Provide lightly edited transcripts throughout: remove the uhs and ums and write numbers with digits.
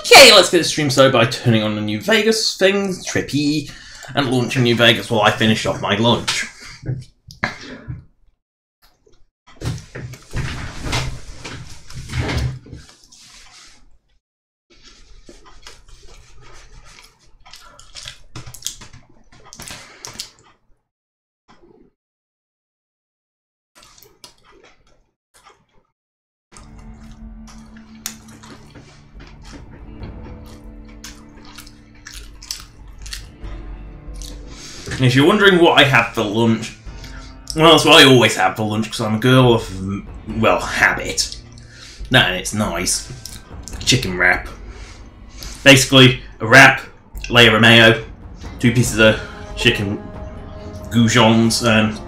Okay, let's get the stream started by turning on the New Vegas thing, Trippy, and launching New Vegas while I finish off my lunch. And if you're wondering what I have for lunch, well, that's what I always have for lunch because I'm a girl of, well, habit. Nah, and it's nice. Chicken wrap. Basically, a wrap, layer of mayo, 2 pieces of chicken goujons, and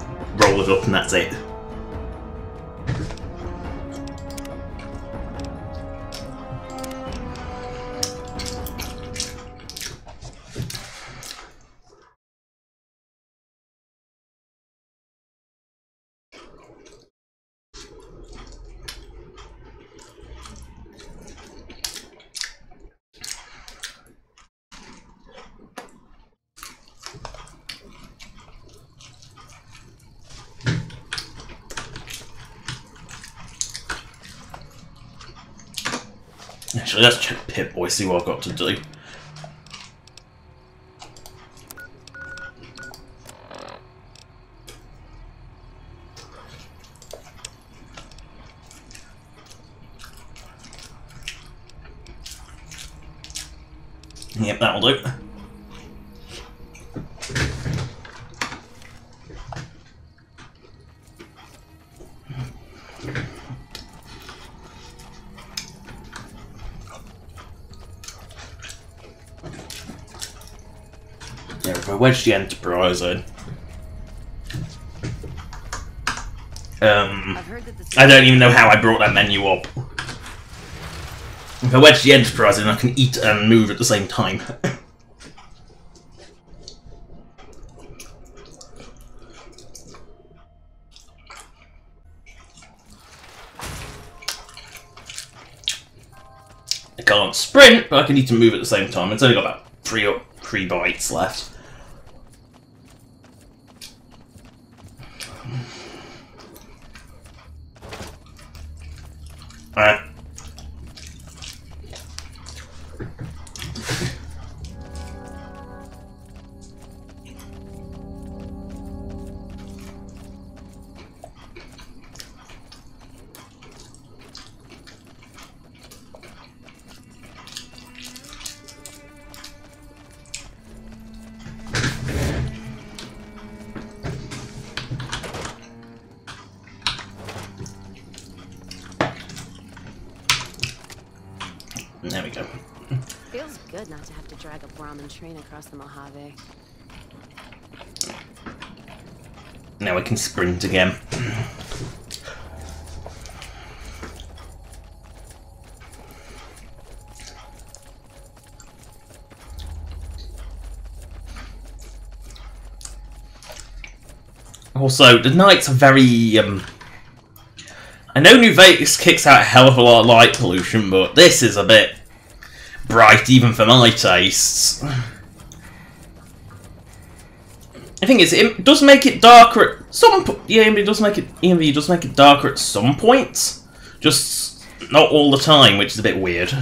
roll it up, and that's it. Actually, let's check Pip-Boy, see what I've got to do. Yep, that'll do. There we go, wedge the Enterprise in. I don't even know how I brought that menu up. If I wedge the Enterprise in, I can eat and move at the same time. I can't sprint, but I can eat and move at the same time. It's only got about 3 bites left. Alright. There we go. Feels good not to have to drag a Brahmin train across the Mojave. Now I can sprint again. Also, the nights are very, I know New Vegas kicks out a hell of a lot of light pollution, but this is a bit bright even for my tastes. I think it does make it darker at some EMV does make it darker at some points, just not all the time, which is a bit weird.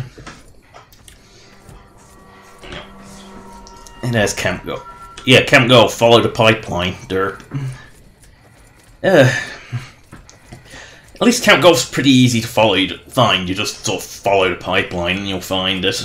And there's Camp Go. Yeah, Camp Go, follow the pipeline, dirt. At least Camp Golf's pretty easy to find. You just sort of follow the pipeline and you'll find it.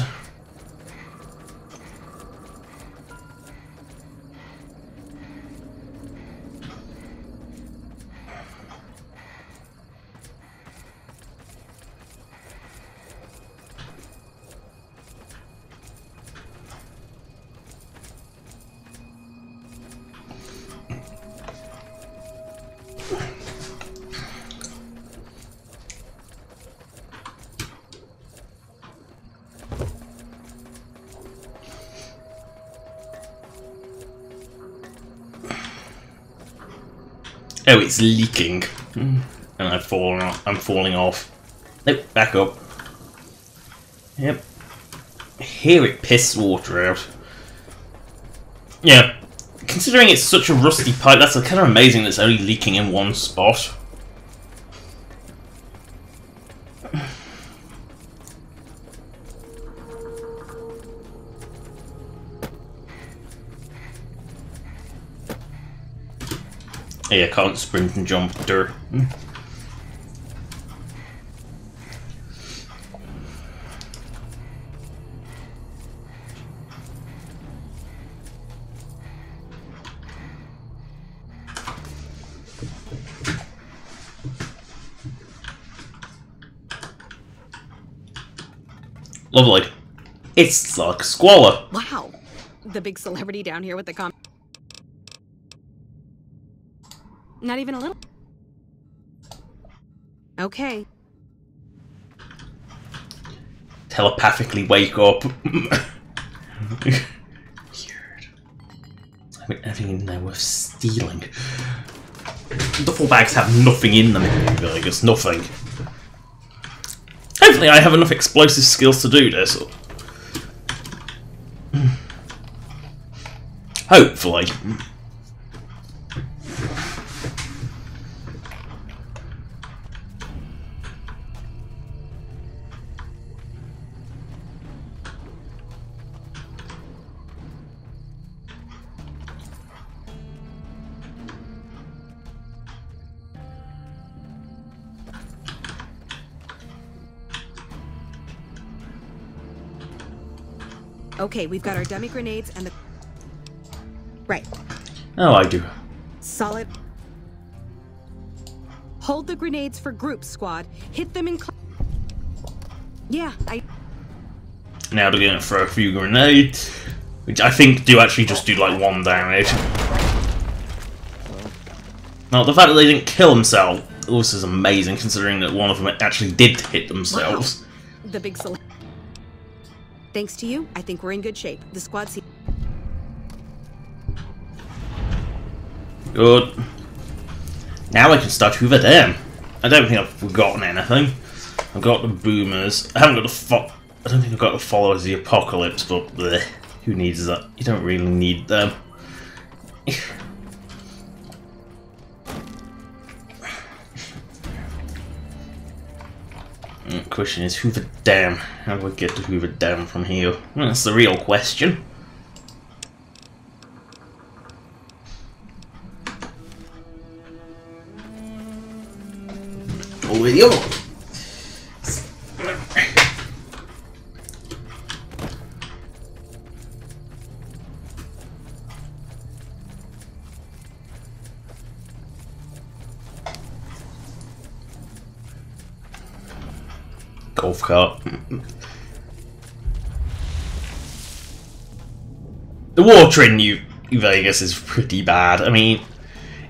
Oh, it's leaking. And I'm falling off. Nope, back up. Yep. hear it piss water out. Yeah, considering it's such a rusty pipe, that's kind of amazing that it's only leaking in one spot. Yeah, I can't sprint and jump dirt. Lovely. It's like Squalor. Wow. The big celebrity down here with the Not even a little. Okay. Telepathically wake up. Weird. I mean, everything in there worth stealing. Duffel bags have nothing in them in Vegas. Nothing. Hopefully I have enough explosive skills to do this. Hopefully. Okay, we've got our dummy grenades and the... Right. Oh, I do. Solid. Hold the grenades for groups, squad. Hit them in... Yeah, Now they're gonna throw a few grenades, which I think do actually just do like 1 damage. Now, the fact that they didn't kill themselves, this is amazing, considering that one of them actually did hit themselves. Wow. The big select. Thanks to you, I think we're in good shape. The squad's... Good. Now I can start Hoover Dam. I don't think I've forgotten anything. I've got the boomers. I haven't got the I don't think I've got the followers of the apocalypse, but bleh, who needs that? You don't really need them. The question is Hoover Dam. How do I get to Hoover Dam from here? Well, that's the real question. Over here. Golf cart. The water in New Vegas is pretty bad. I mean,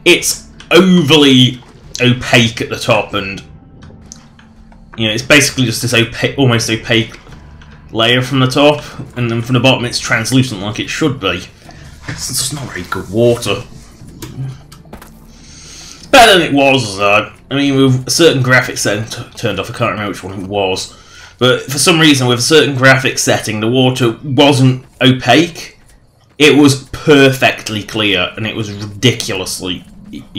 it's overly opaque at the top, and you know, it's basically just this opaque, almost opaque layer from the top, and then from the bottom it's translucent like it should be. It's just not very good water. Better than it was. I mean, with a certain graphics setting turned off, I can't remember which one it was, but for some reason with a certain graphics setting, the water wasn't opaque. It was perfectly clear, and it was ridiculously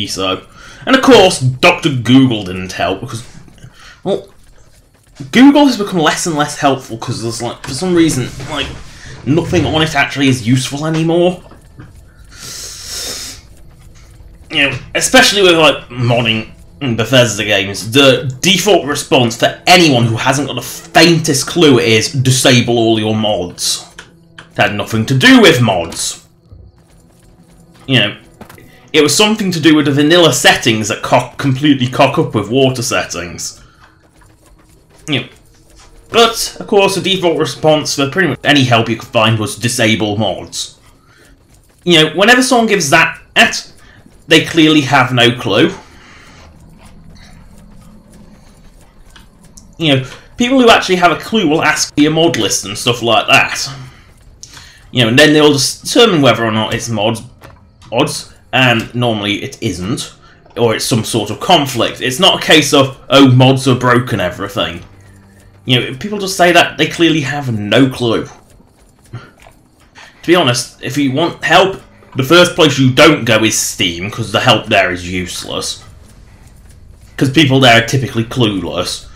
so. And of course, Dr. Google didn't help, because, well, Google has become less and less helpful because there's, like, for some reason, like, nothing on it actually is useful anymore. You know, especially with, like, modding Bethesda games, the default response for anyone who hasn't got the faintest clue is disable all your mods. It had nothing to do with mods. You know, it was something to do with the vanilla settings that completely cock up with water settings. You know, but, of course, the default response for pretty much any help you could find was disable mods. You know, whenever someone gives that at, they clearly have no clue. You know, people who actually have a clue will ask for your mod list and stuff like that. You know, and then they'll just determine whether or not it's mods, and normally it isn't, or it's some sort of conflict. It's not a case of, oh, mods are broken everything. You know, if people just say that, they clearly have no clue. be honest, if you want help, the first place you don't go is Steam, because the help there is useless. Because people there are typically clueless.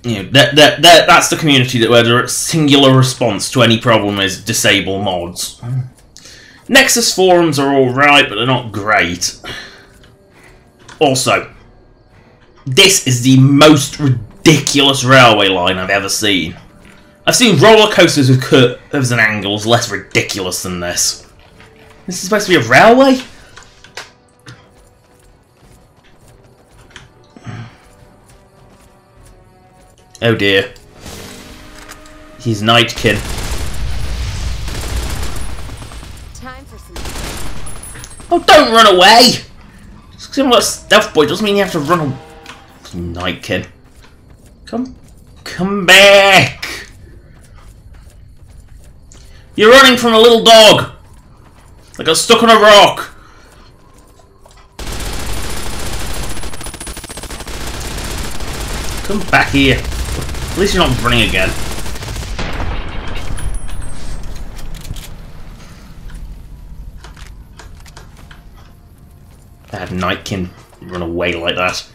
You know, that's the community where the singular response to any problem is disable mods. Nexus forums are alright, but they're not great. Also, this is the most ridiculous railway line I've ever seen. I've seen roller coasters with curves and angles less ridiculous than this. This is supposed to be a railway? Oh dear. He's Nightkin. Time for some... Oh, don't run away! Just because I'm not a stealth boy doesn't mean you have to run away. Nightkin. Come back! You're running from a little dog! I got stuck on a rock! Come back here. At least you're not running again. I had Nightkin run away like that.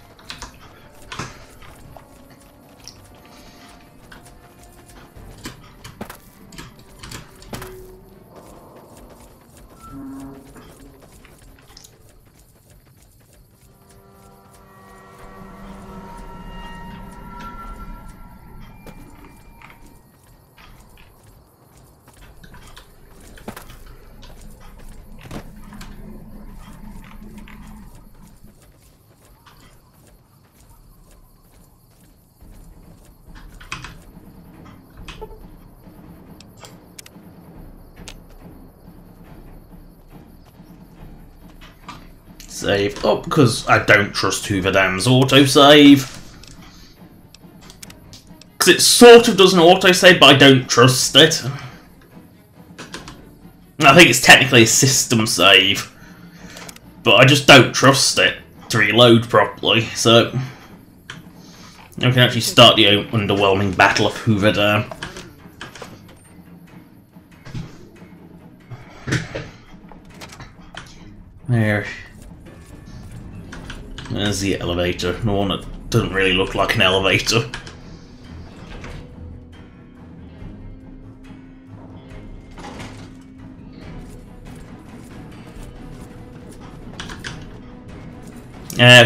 Save. Oh, because I don't trust Hoover Dam's autosave. Because it sort of does an autosave, but I don't trust it. I think it's technically a system save, but I just don't trust it to reload properly, so... I can actually start the underwhelming Battle of Hoover Dam. There's the elevator. The one that doesn't really look like an elevator.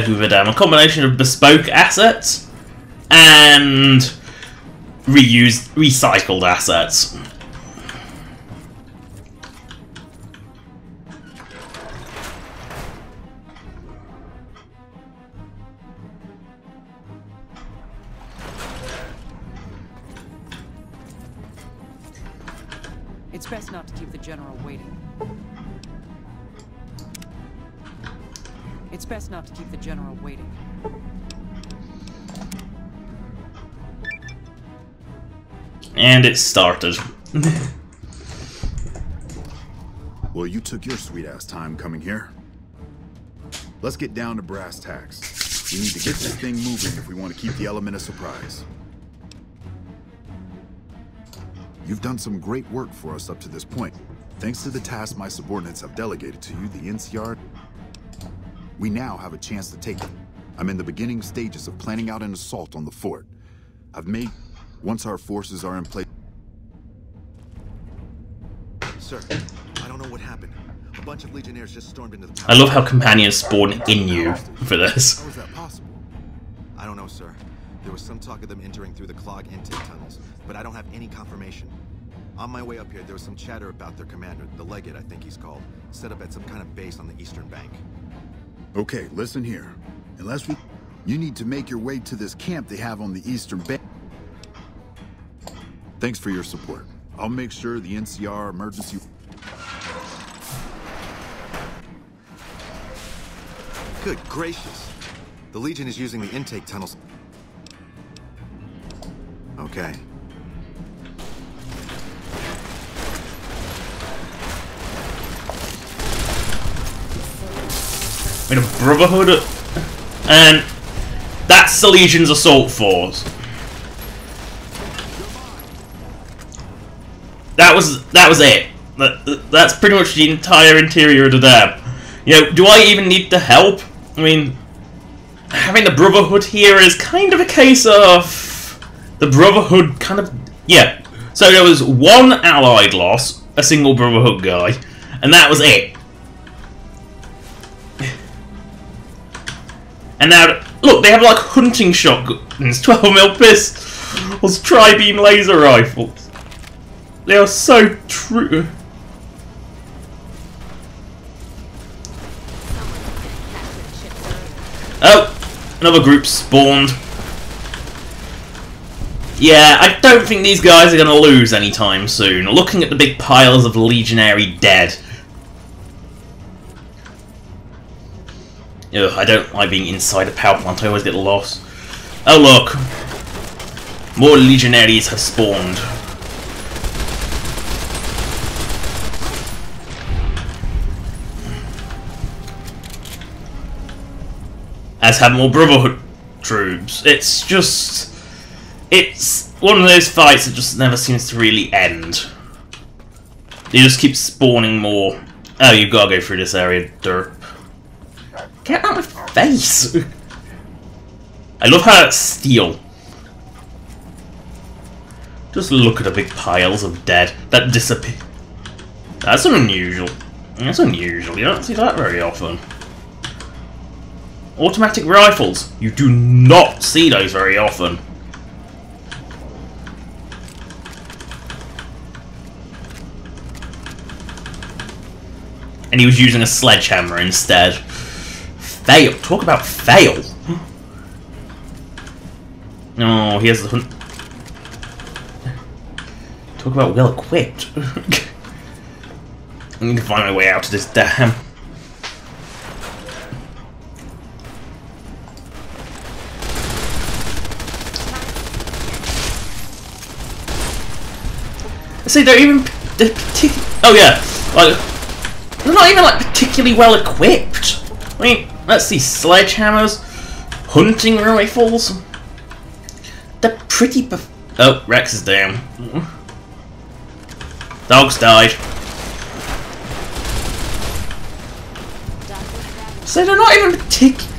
Hoover Dam, a combination of bespoke assets and recycled assets. It's best not to keep the general waiting. It's best not to keep the general waiting. And it started. Well, you took your sweet-ass time coming here. Let's get down to brass tacks. We need to get this thing moving if we want to keep the element of surprise. You've done some great work for us up to this point. Thanks to the task my subordinates have delegated to you, the NCR, we now have a chance to take it. I'm in the beginning stages of planning out an assault on the fort. Once our forces are in place... Sir, I don't know what happened. A bunch of Legionnaires just stormed into the... I love how companions spawn in you for this. How is that possible? I don't know, sir. There was some talk of them entering through the clog intake tunnels, but I don't have any confirmation. On my way up here, there was some chatter about their commander, the Legate, I think he's called, set up at some kind of base on the eastern bank. Okay, listen here. You need to make your way to this camp they have on the eastern bank. Thanks for your support. I'll make sure the NCR emergency... Good gracious. The Legion is using the intake tunnels. Okay. In a Brotherhood, and that's the Legion's assault force. that was it. That's pretty much the entire interior of the dam. You know, do I even need the help? I mean, having the Brotherhood here is kind of a case of the Brotherhood kind of... Yeah, so there was one allied loss, a single Brotherhood guy, and that was it. And now, look, they have like hunting shotguns, 12mm pistols, tri-beam laser rifles. They are so true. Oh, another group spawned. Yeah, I don't think these guys are going to lose anytime soon. Looking at the big piles of Legionary dead. Ugh, I don't like being inside a power plant, I always get lost. Oh look! More Legionaries have spawned. As have more Brotherhood troops. It's just... It's one of those fights that just never seems to really end. They just keep spawning more. Oh, you've got to go through this area, derp. Get out of my face! I love how that's steel. Just look at the big piles of dead that disappear. That's unusual. That's unusual. You don't see that very often. Automatic rifles. You do not see those very often. And he was using a sledgehammer instead. Fail. Talk about fail. Oh, he has the hunt. Talk about well equipped. I need to find my way out of this dam. See, they're even oh yeah, like they're not even like particularly well equipped. I mean, let's see, sledgehammers, hunting rifles. They're pretty. Oh, Rex is down. Dogs died. So they're not even particular.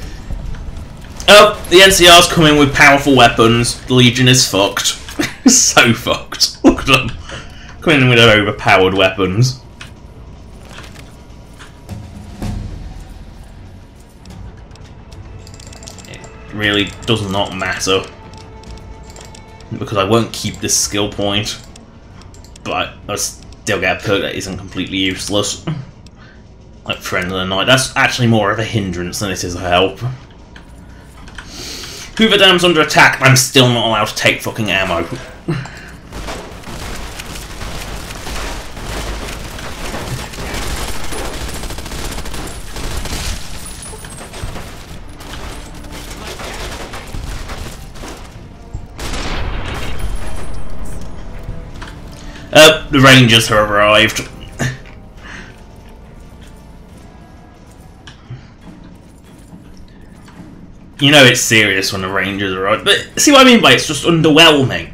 Oh, the NCR's coming with powerful weapons. The Legion is fucked. So fucked. Look at them. Coming in with their overpowered weapons. It really does not matter. Because I won't keep this skill point. But I still get a perk that isn't completely useless. Like Friend of the Night. That's actually more of a hindrance than it is a help. Hoover Dam's under attack. I'm still not allowed to take fucking ammo. The Rangers have arrived. You know it's serious when the Rangers arrive, but see what I mean by it's just underwhelming.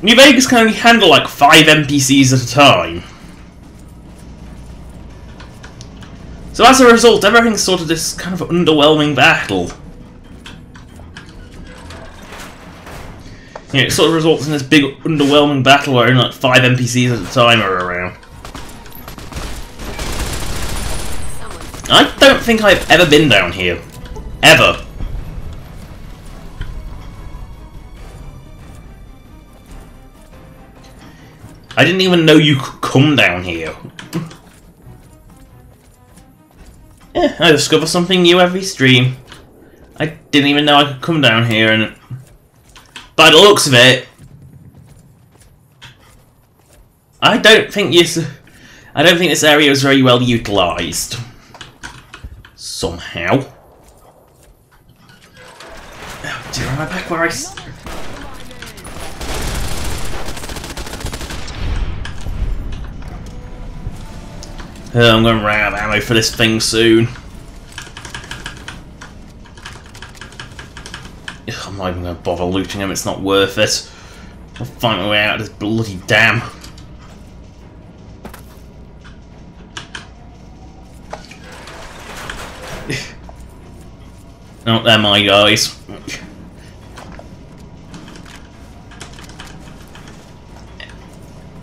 New Vegas can only handle like 5 NPCs at a time. So as a result, everything's sort of this kind of underwhelming battle. You know, it sort of results in this big, underwhelming battle where only like 5 NPCs at a time are around. I don't think I've ever been down here. Ever. I didn't even know you could come down here. Yeah, I discover something new every stream. I didn't even know I could come down here and... By the looks of it, I don't think this area is very well utilised. Somehow. Oh dear, am I back where I... I'm going to run out of ammo for this thing soon. I'm not even going to bother looting them, it's not worth it. I'll find my way out of this bloody dam. Oh, they're my guys.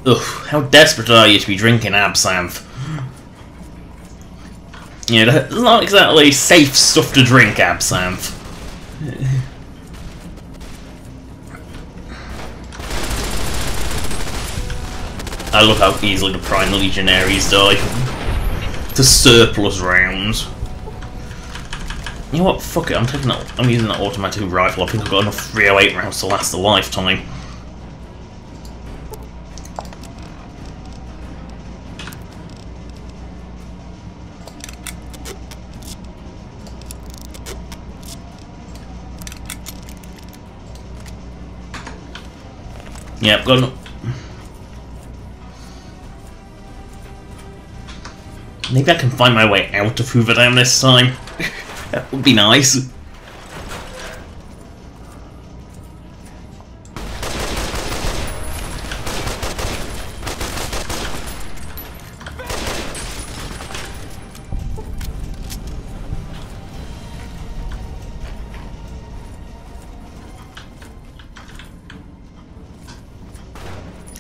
Ugh, how desperate are you to be drinking absinthe? You know, it's not exactly safe stuff to drink, absinthe. I love how easily the Prime Legionaries die. To surplus rounds. You know what? Fuck it. I'm using that automatic rifle. I think I've got enough 308 rounds to last a lifetime. Yep, got enough. Maybe I can find my way out of Hoover Dam this time. That would be nice.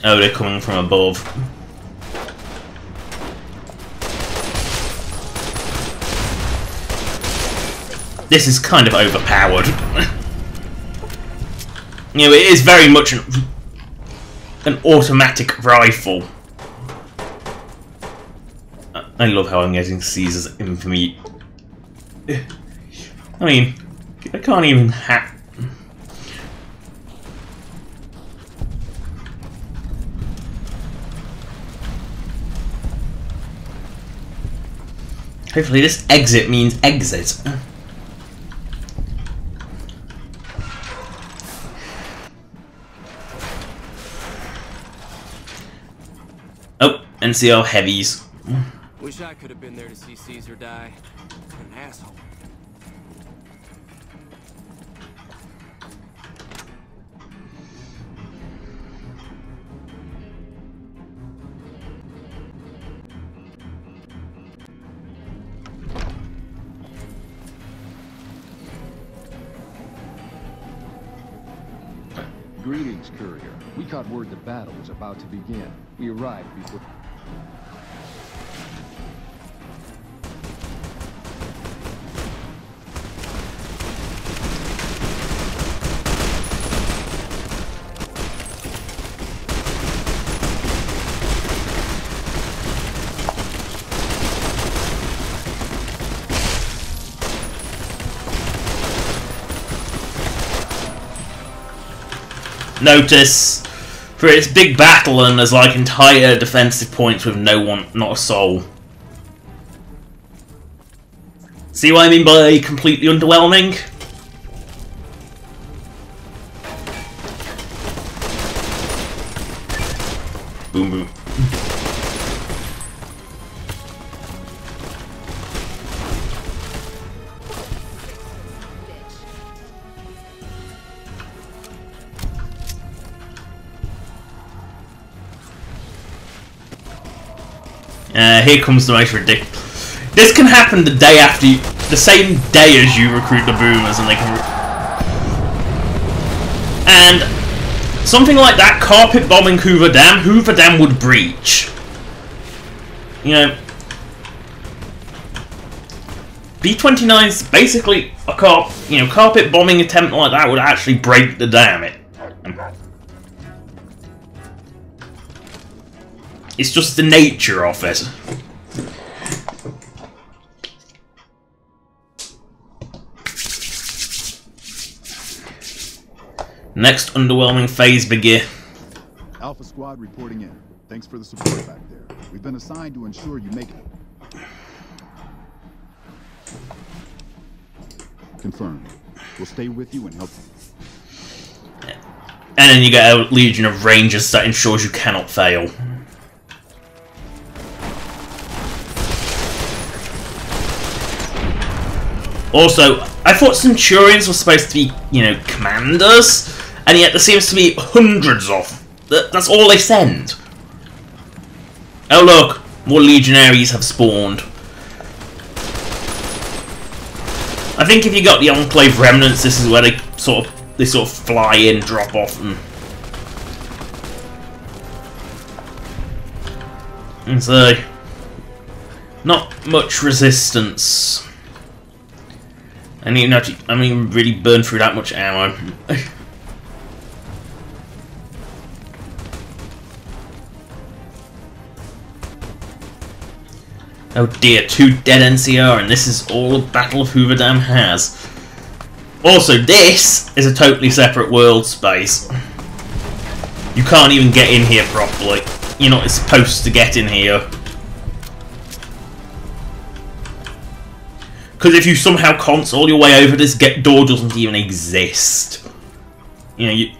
Oh, they're coming from above. This is kind of overpowered. You know, it is very much an automatic rifle. I love how I'm getting Caesar's infamy. I mean, I can't even hack. Hopefully this exit means exit. Oh, NCR heavies. Wish I could have been there to see Caesar die. An asshole. Greetings, courier. We caught word the battle was about to begin. We arrived before... Notice, for its big battle, and there's like entire defensive points with no one, not a soul. See what I mean by completely underwhelming? Boom boom. Here comes the most ridiculous. This can happen the day after you, the same day as you recruit the boomers, and they can. And something like that, carpet bombing Hoover Dam would breach. You know, B-29's basically a carpet bombing attempt like that would actually break the dam. It's just the nature of it. Next underwhelming phase begin. Alpha Squad reporting in. Thanks for the support back there. We've been assigned to ensure you make it. Confirmed. We'll stay with you and help you. And then you get a legion of rangers that ensures you cannot fail. Also, I thought Centurions were supposed to be, you know, commanders, and yet there seems to be hundreds of. That's all they send. Oh look, more legionaries have spawned. I I think if you got the Enclave remnants, this is where they sort of fly in, drop off, and so not much resistance. And you know, I mean, really burn through that much ammo. Oh dear, 2 dead NCR, and this is all the Battle of Hoover Dam has. Also, this is a totally separate world space. You can't even get in here properly. You're not supposed to get in here. Because if you somehow console your way over, this door doesn't even exist. You know,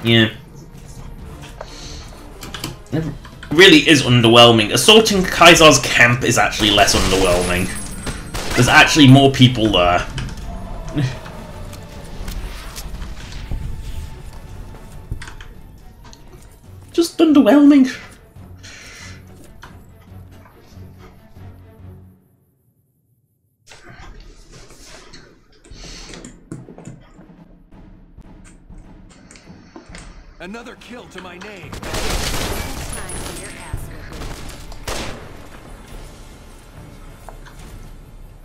yeah. It really is underwhelming. Assaulting Kaisar's camp is actually less underwhelming. There's actually more people there. Just underwhelming. Another kill to my name.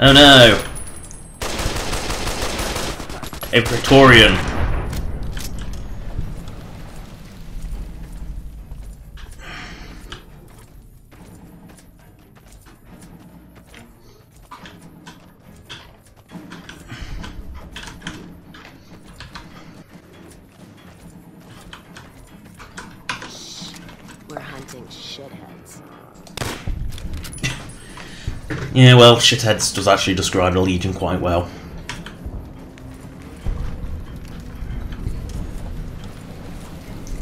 Oh no! A Praetorian. We're hunting shitheads. Yeah, well, shitheads does actually describe the Legion quite well.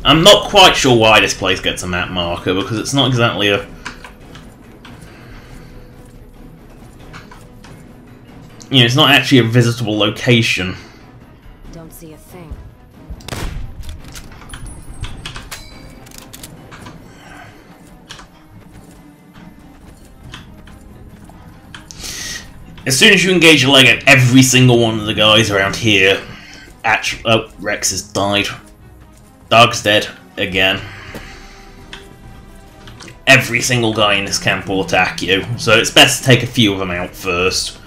I'm not quite sure why this place gets a map marker, because it's not exactly a... You know, it's not actually a visitable location. Don't see a thing. As soon as you engage your leg at every single one of the guys around here... Actually, oh, Rex has died. Dog's dead again. Every single guy in this camp will attack you, so it's best to take a few of them out first.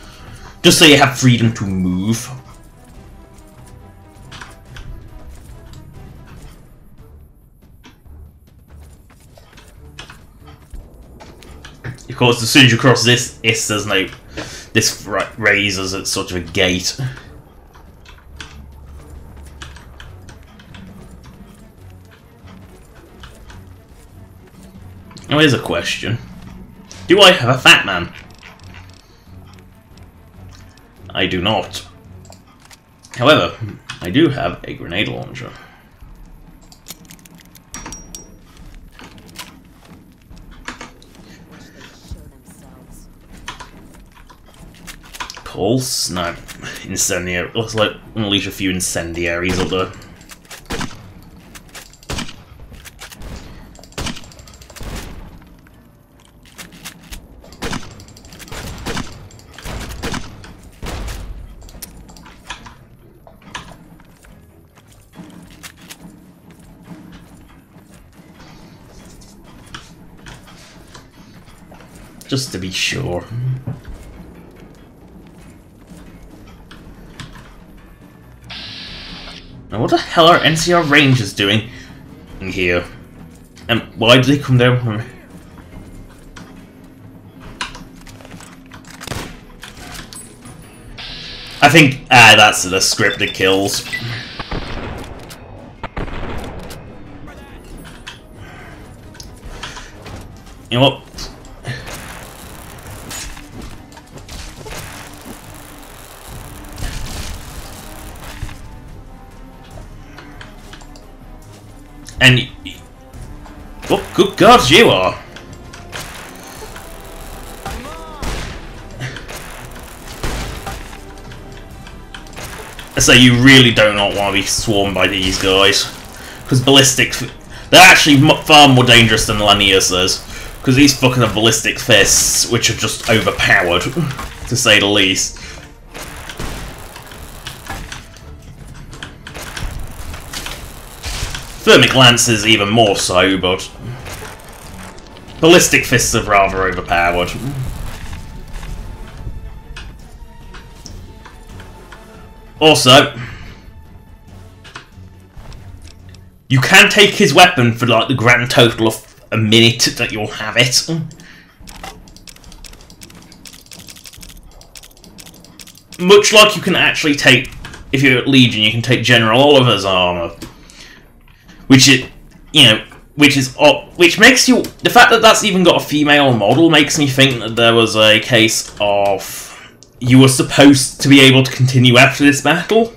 Just so you have freedom to move. Of course, as soon as you cross this, there's no... This raises at sort of a gate. Now here's a question. Do I have a fat man? I do not. However, I do have a grenade launcher. Pulse? No. Incendiary. Looks like unleash a few incendiaries up there. Just to be sure. Now what the hell are NCR Rangers doing in here? And why did they come down from... I think, that's the scripted kills. You know what? And... What good gods you are! So you really do not want to be swarmed by these guys. Because ballistics... They're actually far more dangerous than Lanier says. Because these fucking are ballistic fists, which are just overpowered, to say the least. Thermic lances even more so, but ballistic fists are rather overpowered. Also, you can take his weapon for like the grand total of a minute that you'll have it. Much like you can actually take, if you're at Legion, you can take General Oliver's armor, which is, which makes you, the fact that that's even got a female model makes me think that there was a case of you were supposed to be able to continue after this battle.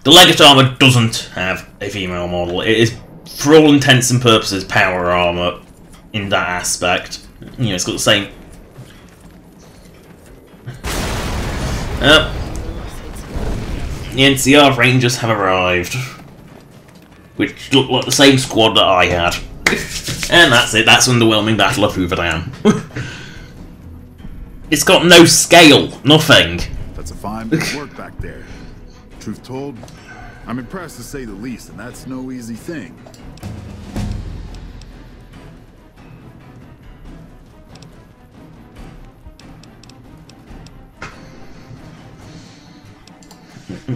The Legate armor doesn't have a female model. It is, for all intents and purposes, power armor in that aspect. It's got the same. The NCR Rangers have arrived, which look like the same squad that I had. And that's it. That's underwhelming Battle of Hoover Dam. It's got no scale, nothing. That's a fine bit of work back there. Truth told, I'm impressed to say the least, and that's no easy thing.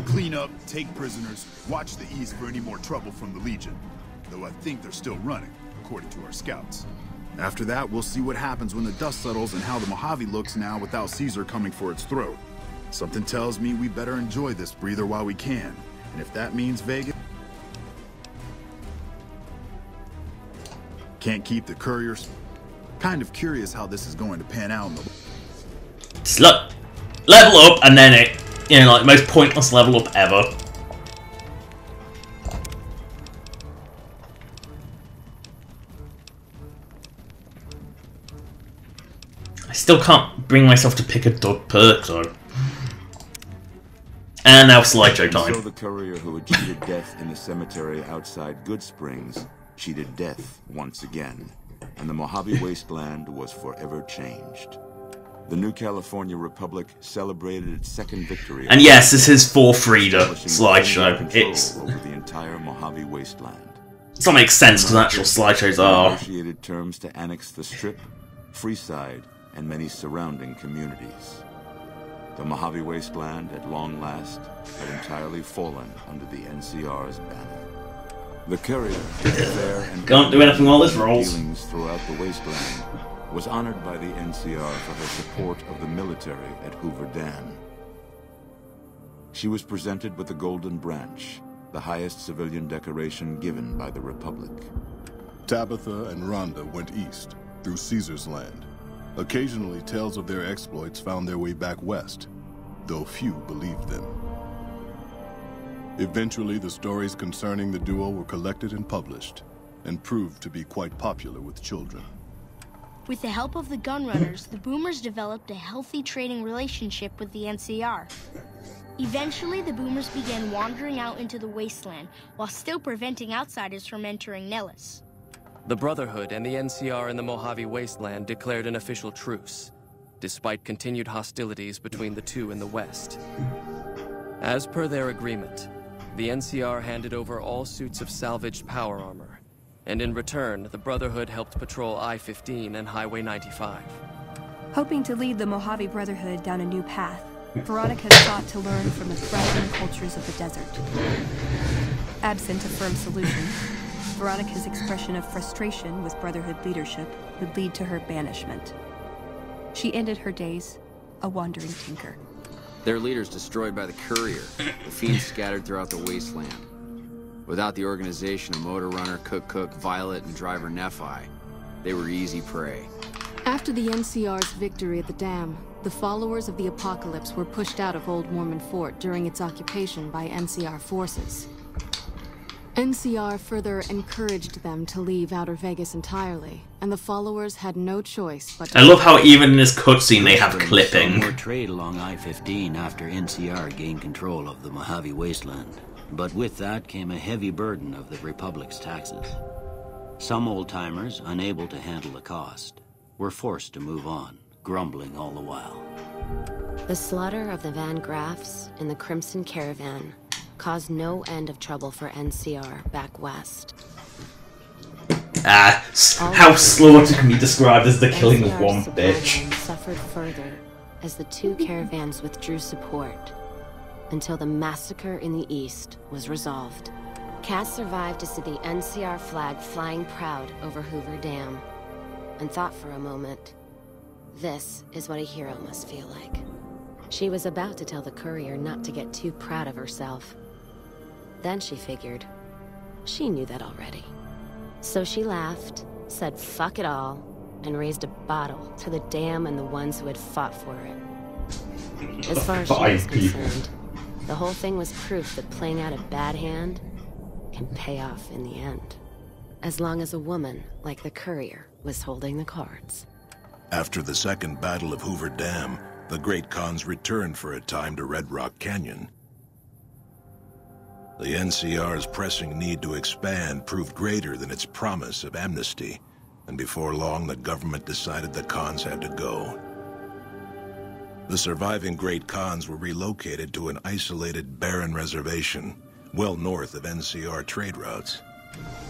Clean up, take prisoners, watch the east for any more trouble from the Legion. Though I think they're still running, according to our scouts. After that, we'll see what happens when the dust settles and how the Mojave looks now without Caesar coming for its throat. Something tells me we better enjoy this breather while we can. And if that means Vegas... Can't keep the couriers. Kind of curious how this is going to pan out in the... Just level up and then it, like the most pointless level up ever. I still can't bring myself to pick a dud perk though. And now slideshow time. So the courier who had cheated death in the cemetery outside Good Springs cheated death once again, and the Mojave Wasteland was forever changed. The New California Republic celebrated its second victory. And yes, this is for Frida slideshow. It's over the entire Mojave Wasteland. That makes sense because actual slideshows are negotiated terms to annex the Strip, Freeside, and many surrounding communities. The Mojave Wasteland, at long last, had entirely fallen under the NCR's banner. The courier, fair and can't do anything while this rolls. Dealings throughout the wasteland, was honored by the NCR for her support of the military at Hoover Dam. She was presented with the Golden Branch, the highest civilian decoration given by the Republic. Tabitha and Rhonda went east, through Caesar's land. Occasionally, tales of their exploits found their way back west, though few believed them. Eventually, the stories concerning the duo were collected and published, and proved to be quite popular with children. With the help of the Gunrunners, the Boomers developed a healthy trading relationship with the NCR. Eventually, the Boomers began wandering out into the wasteland, while still preventing outsiders from entering Nellis. The Brotherhood and the NCR in the Mojave Wasteland declared an official truce, despite continued hostilities between the two in the west. As per their agreement, the NCR handed over all suits of salvaged power armor, and in return, the Brotherhood helped patrol I-15 and Highway 95. Hoping to lead the Mojave Brotherhood down a new path, Veronica sought to learn from the thriving cultures of the desert. Absent a firm solution, Veronica's expression of frustration with Brotherhood leadership would lead to her banishment. She ended her days a wandering tinker. Their leaders destroyed by the courier, the fiends scattered throughout the wasteland. Without the organization of Motor Runner, Cook, Violet, and Driver Nephi, they were easy prey. After the NCR's victory at the dam, the followers of the Apocalypse were pushed out of Old Mormon Fort during its occupation by NCR forces. NCR further encouraged them to leave Outer Vegas entirely, and the followers had no choice but to... I love how even in this cutscene they have clipping. More trade along I-15 after NCR gained control of the Mojave Wasteland. But with that came a heavy burden of the Republic's taxes. Some old-timers, unable to handle the cost, were forced to move on, grumbling all the while. The slaughter of the Van Graffs in the Crimson Caravan caused no end of trouble for NCR back west. How slaughter can be described as the killing of one bitch. Suffered further as the two caravans withdrew support until the massacre in the east was resolved. Cass survived to see the NCR flag flying proud over Hoover Dam and thought for a moment, this is what a hero must feel like. She was about to tell the courier not to get too proud of herself. Then she figured, she knew that already. So she laughed, said fuck it all, and raised a bottle to the dam and the ones who had fought for it. As far as she was concerned, the whole thing was proof that playing out a bad hand can pay off in the end. As long as a woman like the courier was holding the cards. After the Second Battle of Hoover Dam, the Great Khans returned for a time to Red Rock Canyon. The NCR's pressing need to expand proved greater than its promise of amnesty, and before long the government decided the Khans had to go. The surviving Great Khans were relocated to an isolated, barren reservation, well north of NCR trade routes.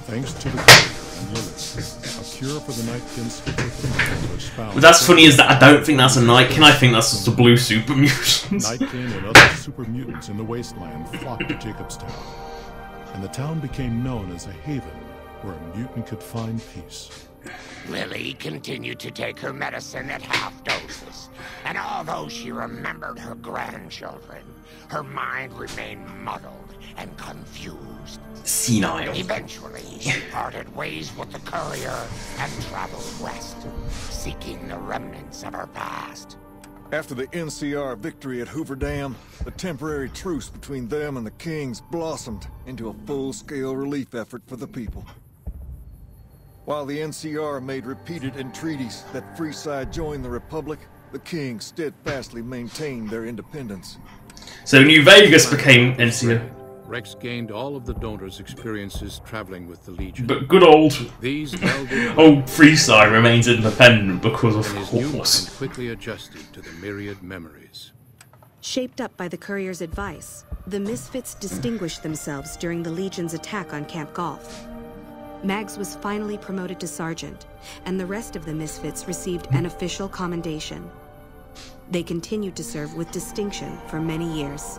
Thanks to the courier and Lilith, a cure for the Nightkin schizophrenia was found. What's that's funny is that I don't think that's a Nightkin, I think that's just a blue super mutant. Nightkin and other super mutants in the wasteland flocked to Jacobstown, and the town became known as a haven where a mutant could find peace. Lily continued to take her medicine at half doses, and although she remembered her grandchildren, her mind remained muddled and confused. Senile. Eventually, she parted ways with the courier and traveled west, seeking the remnants of her past. After the NCR victory at Hoover Dam, the temporary truce between them and the Kings blossomed into a full-scale relief effort for the people. While the NCR made repeated entreaties that Freeside join the Republic, the Kings steadfastly maintained their independence. So New Vegas became NCR. Rex gained all of the donors' experiences traveling with the Legion. But good old old Freeside remains independent because of course. Quickly adjusted to the myriad memories. Shaped up by the courier's advice, the Misfits distinguished themselves during the Legion's attack on Camp Golf. Mags was finally promoted to sergeant, and the rest of the Misfits received an official commendation. They continued to serve with distinction for many years.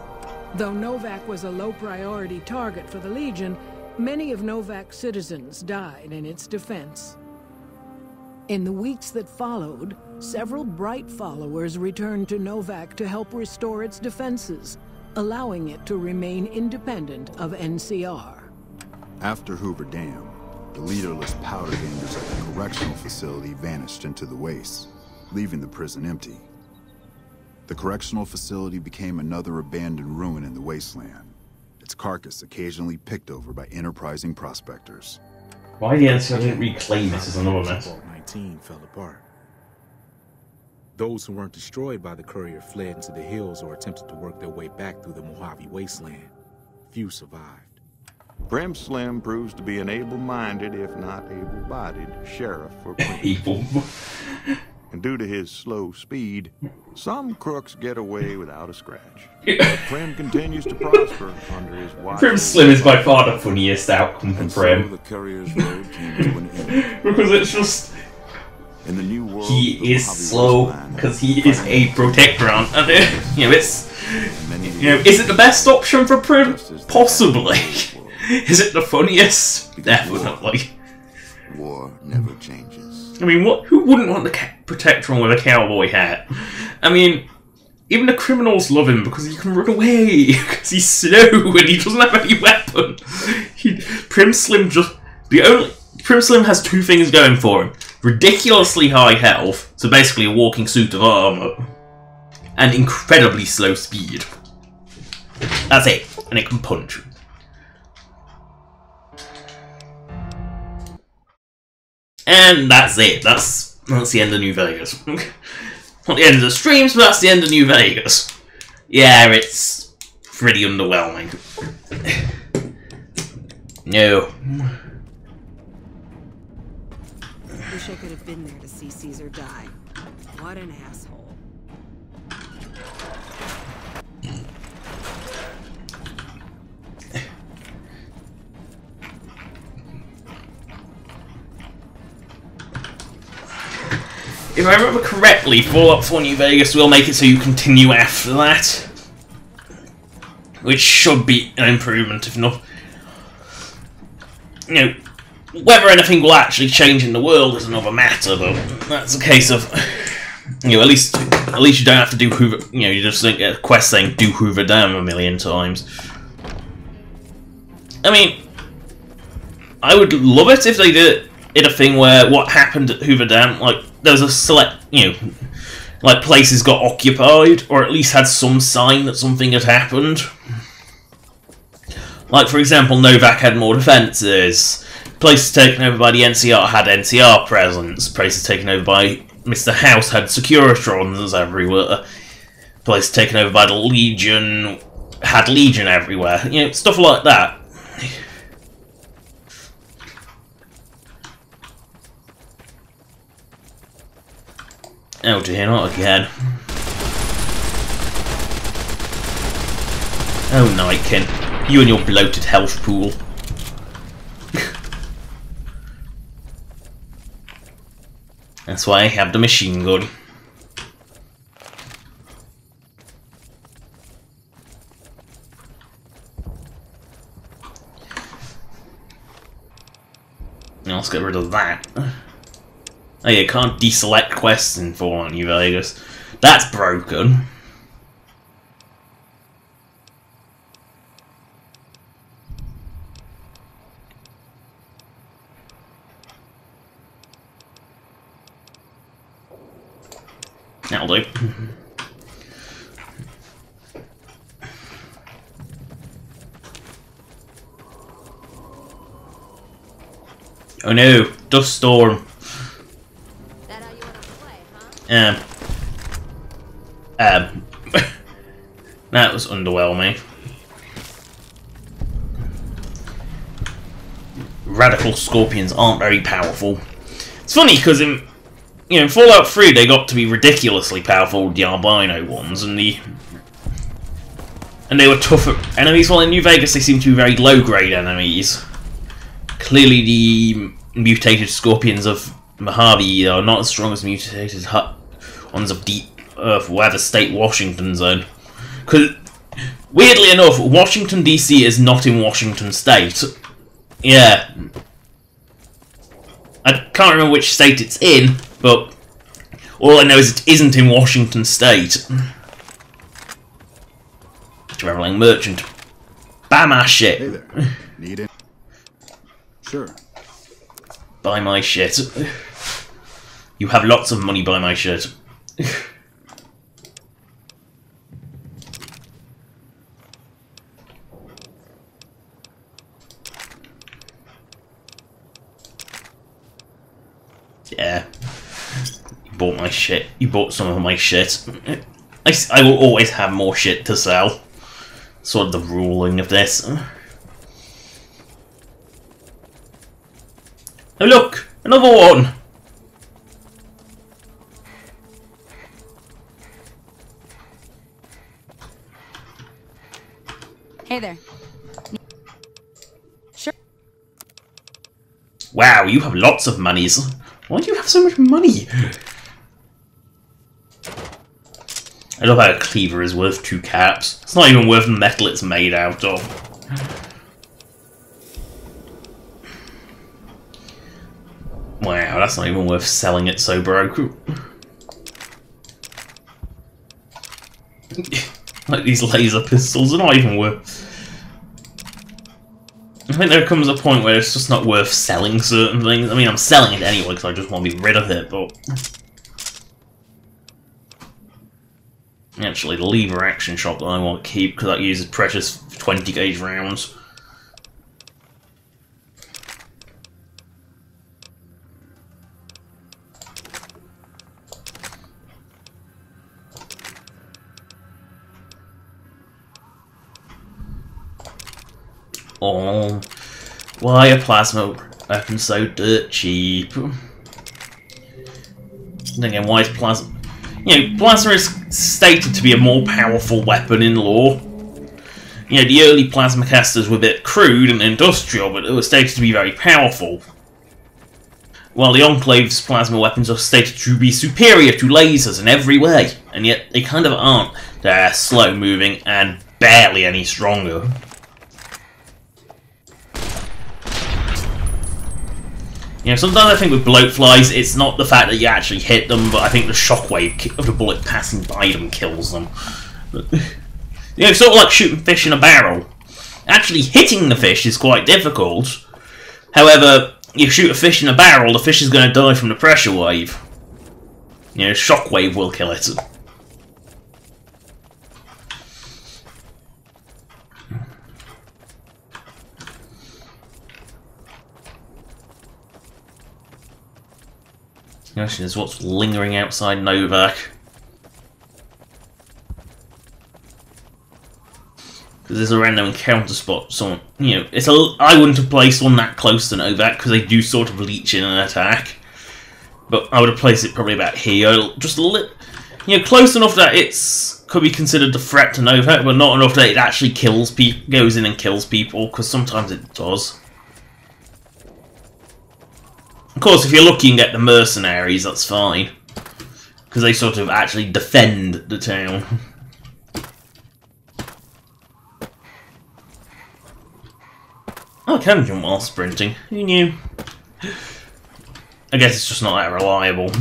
Though Novak was a low-priority target for the Legion, many of Novak's citizens died in its defense. In the weeks that followed, several bright followers returned to Novak to help restore its defenses, allowing it to remain independent of NCR. After Hoover Dam, the leaderless powder gangers at the correctional facility vanished into the wastes, leaving the prison empty. The correctional facility became another abandoned ruin in the wasteland, its carcass occasionally picked over by enterprising prospectors. Why the NCR didn't reclaim it is another mess. 19 fell apart. Those who weren't destroyed by the courier fled into the hills or attempted to work their way back through the Mojave wasteland. Few survived. Prim Slim proves to be an able-minded, if not able-bodied, sheriff for Able. And due to his slow speed, some crooks get away without a scratch. But Prim continues to prosper under his watch. Prim Slim is by far the funniest outcome from Prim. So the courier's road came to an end. Because it's just... In the new world, he is slow, because he is a protectorant. And you know, it's... You know, is it the best option for Prim? Possibly. Is it the funniest? Definitely. War never changes. I mean, who wouldn't want the Protectron with a cowboy hat? I mean, even the criminals love him because he can run away, because he's slow and he doesn't have any weapon. Prim Slim has two things going for him. Ridiculously high health, so basically a walking suit of armor, and incredibly slow speed. That's it, and it can punch. And that's it. That's the end of New Vegas. Not the end of the streams, but that's the end of New Vegas. Yeah, it's pretty underwhelming. No. wish I could have been there to see Caesar die. What an asshole. If I remember correctly, Fallout 4 New Vegas will make it so you continue after that. Which should be an improvement, if not... You know, whether anything will actually change in the world is another matter, but that's a case of... You know, at least you don't have to do Hoover... You know, you just don't get a quest saying, do Hoover Dam a million times. I mean... I would love it if they did a thing where what happened at Hoover Dam, like, there was a select, you know, like places got occupied, or at least had some sign that something had happened. Like, for example, Novak had more defences. Places taken over by the NCR had NCR presence. Places taken over by Mr. House had Securitrons everywhere. Places taken over by the Legion had Legion everywhere. You know, stuff like that. Oh dear, not again. Oh, Nightkin. You and your bloated health pool. That's why I have the machine gun. Now let's get rid of that. Oh yeah, can't deselect quests in Fallout New Vegas. That's broken. That'll do. Oh no, dust storm. That was underwhelming. Radical scorpions aren't very powerful. It's funny because in Fallout 3 they got to be ridiculously powerful, the albino ones, and they were tougher enemies. While in New Vegas they seem to be very low-grade enemies. Clearly the mutated scorpions of Mojave are not as strong as mutated ones of Deep Earth, Weather State, Washington Zone. Because, weirdly enough, Washington DC is not in Washington State. Yeah. I can't remember which state it's in, but all I know is it isn't in Washington State. Traveling merchant. Buy my shit. Hey there. Need it? Sure. Buy my shit. You have lots of money, buy my shit. Yeah. You bought my shit. You bought some of my shit. I will always have more shit to sell. Sort of the ruling of this. Oh look! Another one! Hey there. Sure. Wow, you have lots of monies. Why do you have so much money? I love how a cleaver is worth 2 caps. It's not even worth the metal it's made out of. Wow, that's not even worth selling it so broke. Like these laser pistols are not even worth... I think there comes a point where it's just not worth selling certain things. I mean, I'm selling it anyway because I just want to be rid of it, but... Actually, the lever action shot that I want to keep because that uses precious 20 gauge rounds. Oh, why are plasma weapons so dirt cheap? Then again, why is plasma... You know, plasma is stated to be a more powerful weapon in lore. You know, the early plasma casters were a bit crude and industrial, but it was stated to be very powerful. While the Enclave's plasma weapons are stated to be superior to lasers in every way, and yet they kind of aren't. They're slow-moving and barely any stronger. You know, sometimes I think with bloatflies, it's not the fact that you actually hit them, but I think the shockwave of the bullet passing by them kills them. You know, sort of like shooting fish in a barrel. Actually hitting the fish is quite difficult. However, you shoot a fish in a barrel, the fish is going to die from the pressure wave. You know, shockwave will kill it. The question is, what's lingering outside Novak? Because there's a random encounter spot. Someone, you know, I wouldn't have placed one that close to Novak because they do sort of leech in an attack. But I would have placed it probably about here, just a little, you know, close enough that it's could be considered a threat to Novak, but not enough that it actually kills people, goes in and kills people. Because sometimes it does. Of course, if you're looking at the mercenaries, that's fine. Because they sort of actually defend the town. Oh, I can jump while sprinting. Who knew? I guess it's just not that reliable.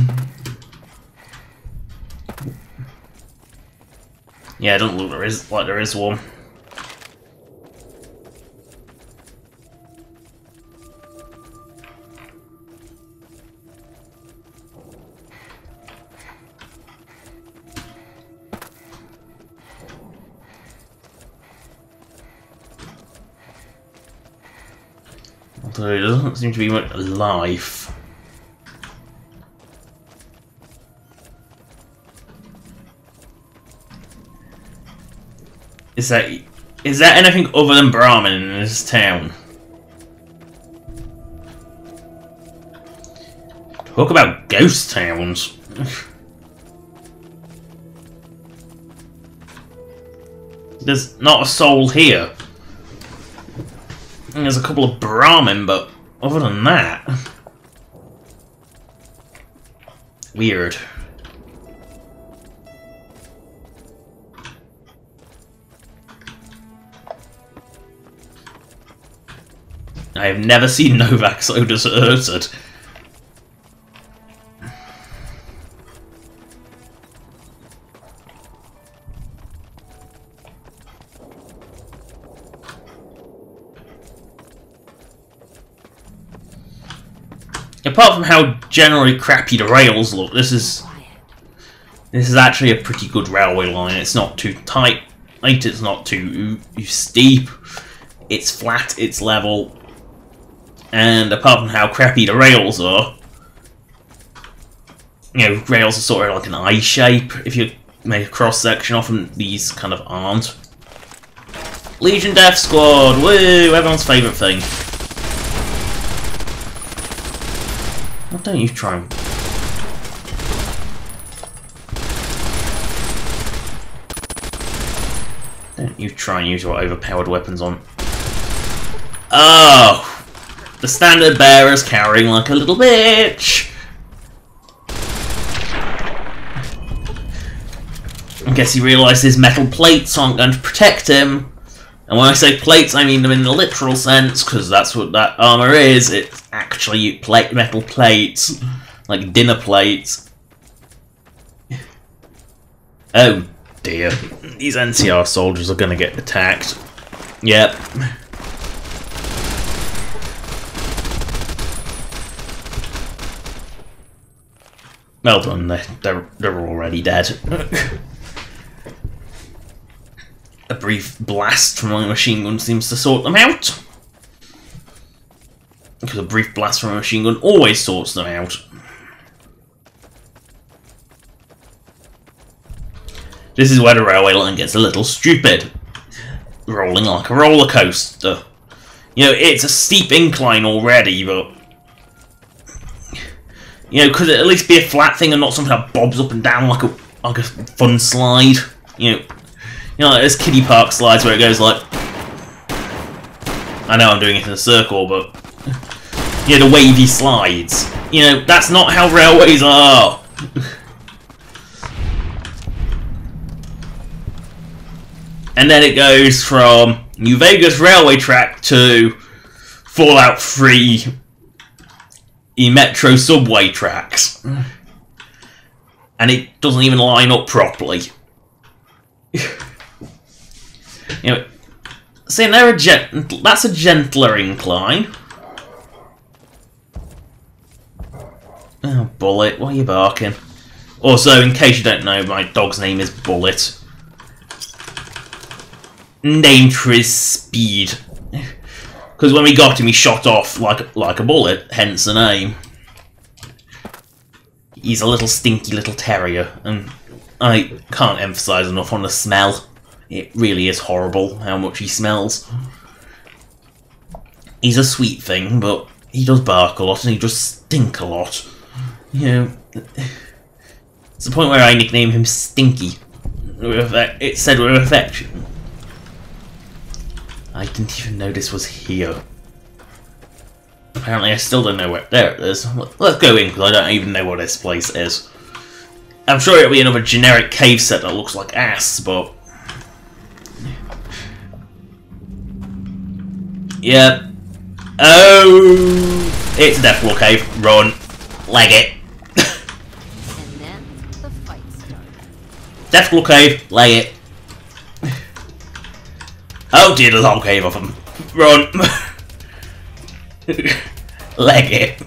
Yeah, it doesn't look like there is one. Although it doesn't seem to be much alive. Is there anything other than Brahmin in this town? Talk about ghost towns. There's not a soul here. And there's a couple of Brahmin, but other than that... Weird. I have never seen Novak so deserted. Apart from how generally crappy the rails look, this is actually a pretty good railway line. It's not too tight, it's not too steep, it's flat, it's level, and apart from how crappy the rails are, you know, rails are sort of like an eye shape if you make a cross section of them. These kind of aren't. Legion Death Squad, woo! Everyone's favourite thing. Well, don't you try and... Don't you try and use your overpowered weapons on... Oh! The standard bearer's carrying like a little bitch! I guess he realised his metal plates aren't going to protect him. And when I say plates, I mean them in the literal sense, because that's what that armour is. It's actually metal plates, like dinner plates. Oh dear, these NCR soldiers are going to get attacked. Yep. Well done, they're already dead. A brief blast from my machine gun seems to sort them out. Because a brief blast from a machine gun always sorts them out. This is where the railway line gets a little stupid. Rolling like a roller coaster. You know, it's a steep incline already, but... You know, could it at least be a flat thing and not something that bobs up and down like a fun slide? You know, like there's kiddie park slides where it goes like. I know I'm doing it in a circle, but yeah, the wavy slides. You know, that's not how railways are. And then it goes from New Vegas railway track to Fallout 3 Metro subway tracks. And it doesn't even line up properly. You know, see, that's a gentler incline. Oh, Bullet, why are you barking? Also, in case you don't know, my dog's name is Bullet. Named for his speed. Because when we got him, he shot off like a bullet, hence the name. He's a little stinky little terrier, and I can't emphasise enough on the smell. It really is horrible how much he smells. He's a sweet thing, but he does bark a lot and he does stink a lot. You know, it's the point where I nickname him Stinky. It's said with affection. I didn't even know this was here. Apparently I still don't know where... There it is. Let's go in, because I don't even know what this place is. I'm sure it'll be another generic cave set that looks like ass, but... Yeah. Oh! It's a Deathclaw cave. Run. Leg it. And then the fight started. Deathclaw cave. Leg it. Oh dear, there's a whole cave of them. Run. Leg it.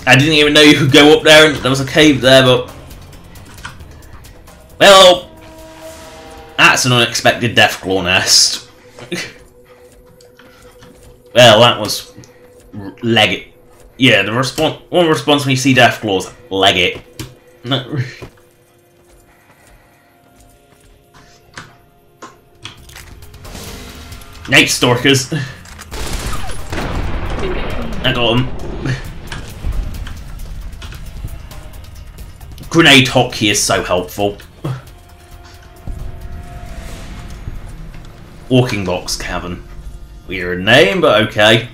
I didn't even know you could go up there and there was a cave there, but... Well... That's an unexpected Deathclaw nest. Well, that was... Leg it. Yeah, the one response when you see Deathclaws, leg it. Night Stalkers. I got them. Grenade hotkey is so helpful. Walking box cavern. Weird name, but okay.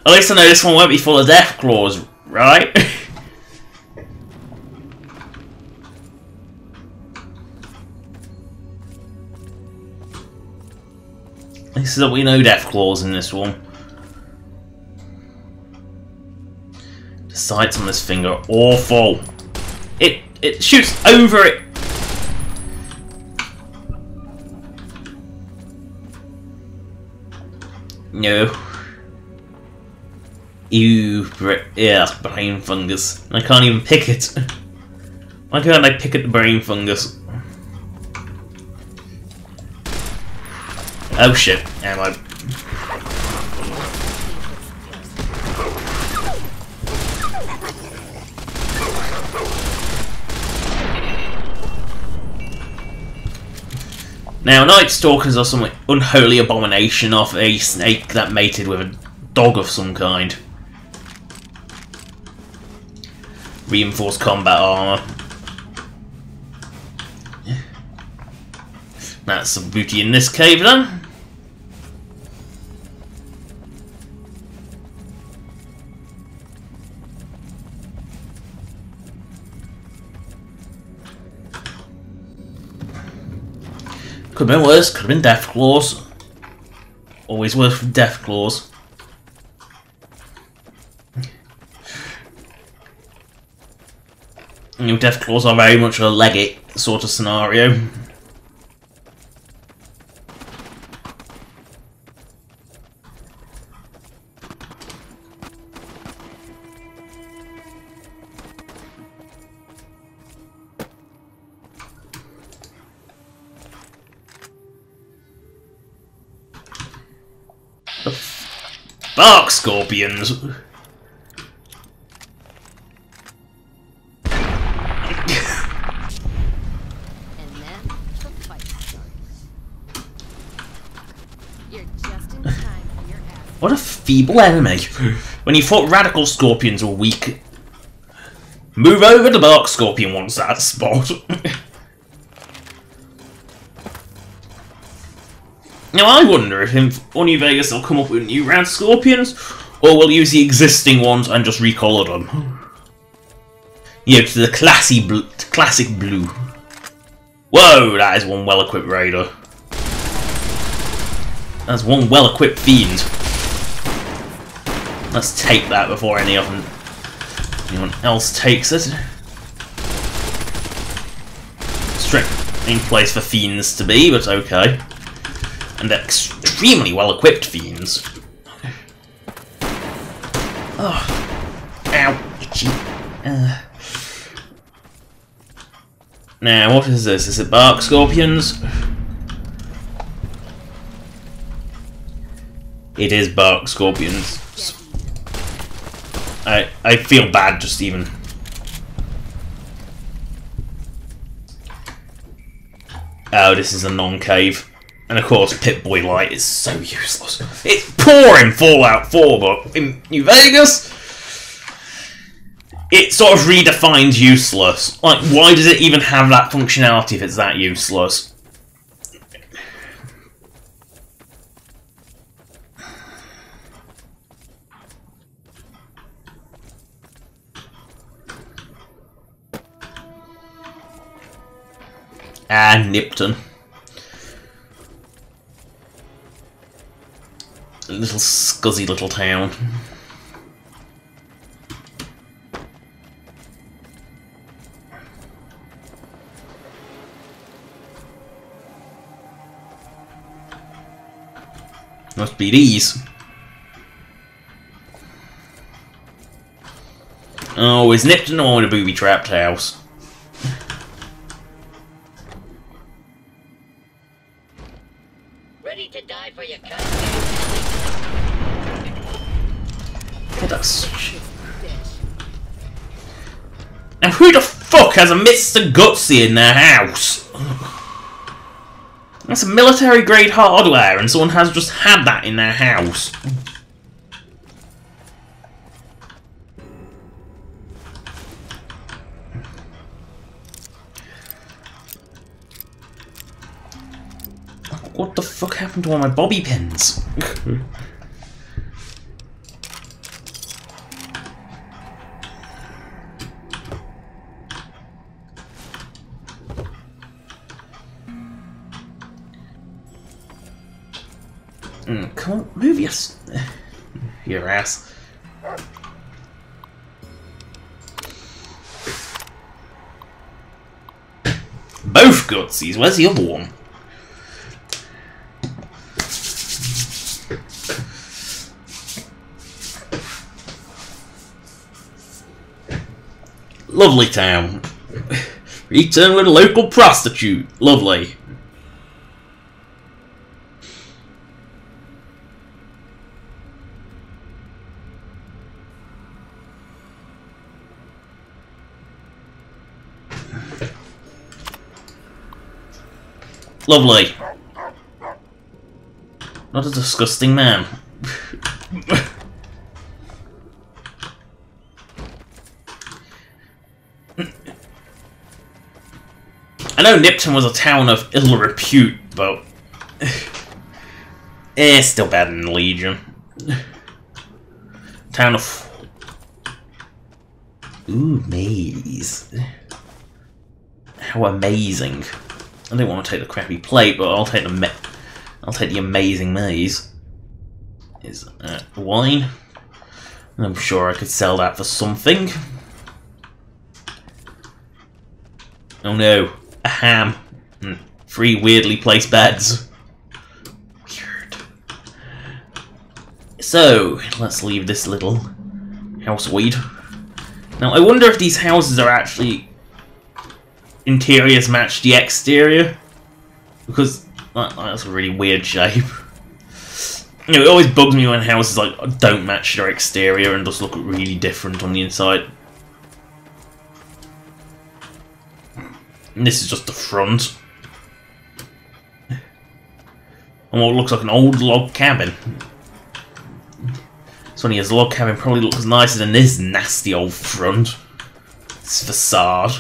At least I know this one won't be full of Deathclaws, right? At least that we know Deathclaws in this one. The sights on this thing are awful. It shoots over it. No. Ew, yeah, brain fungus. I can't even pick it. Why can't I pick at the brain fungus? Oh shit, am I? Now, Night Stalkers are some unholy abomination of a snake that mated with a dog of some kind. Reinforced combat armor. That's some booty in this cave then. Could have been worse, could have been Deathclaws. Always worse for Deathclaws. You know, Deathclaws are very much a leg it sort of scenario. Bark scorpions! What a feeble enemy. When you thought radical scorpions were weak, move over, the bark scorpion wants that spot. Now I wonder if in New Vegas they'll come up with new rad scorpions, or we'll use the existing ones and just recolour them. You know, to the classic blue. Whoa, that is one well-equipped raider. That's one well-equipped fiend. Let's take that before anyone else takes it. Strange place for fiends to be, but okay. And they're extremely well-equipped fiends. Oh. Ow. Itchy. Now, what is this? Is it bark scorpions? It is bark scorpions. I feel bad just even... Oh, this is a non-cave. And of course, Pip-Boy Light is so useless. It's poor in Fallout 4, but in New Vegas, it sort of redefines useless. Like, why does it even have that functionality if it's that useless? Ah, Nipton. A little scuzzy little town. Must be these. Oh, is Nipton or in a booby-trapped house? Ready to die for your country. What a shit. And who the fuck has a Mr. Gutsy in their house? That's a military grade hardware and someone has just had that in their house. What the fuck happened to all my bobby pins? Come on, move your ass. Both Gutsies, where's the other one? Lovely town. Return with a local prostitute. Lovely. Lovely. Not a disgusting man. I know Nipton was a town of ill repute, but... still better than Legion. Town of... Ooh, maze. How amazing. I don't want to take the crappy plate, but I'll take the amazing maze. Is wine. I'm sure I could sell that for something. Oh no, a ham. 3 weirdly placed beds. Weird. So, let's leave this little houseweed. Now, I wonder if these houses are actually interiors match the exterior, because that's a really weird shape. You know, it always bugs me when houses like don't match their exterior and just look really different on the inside. And this is just the front. And what looks like an old log cabin. funny, his log cabin probably looks nicer than this nasty old front. This facade.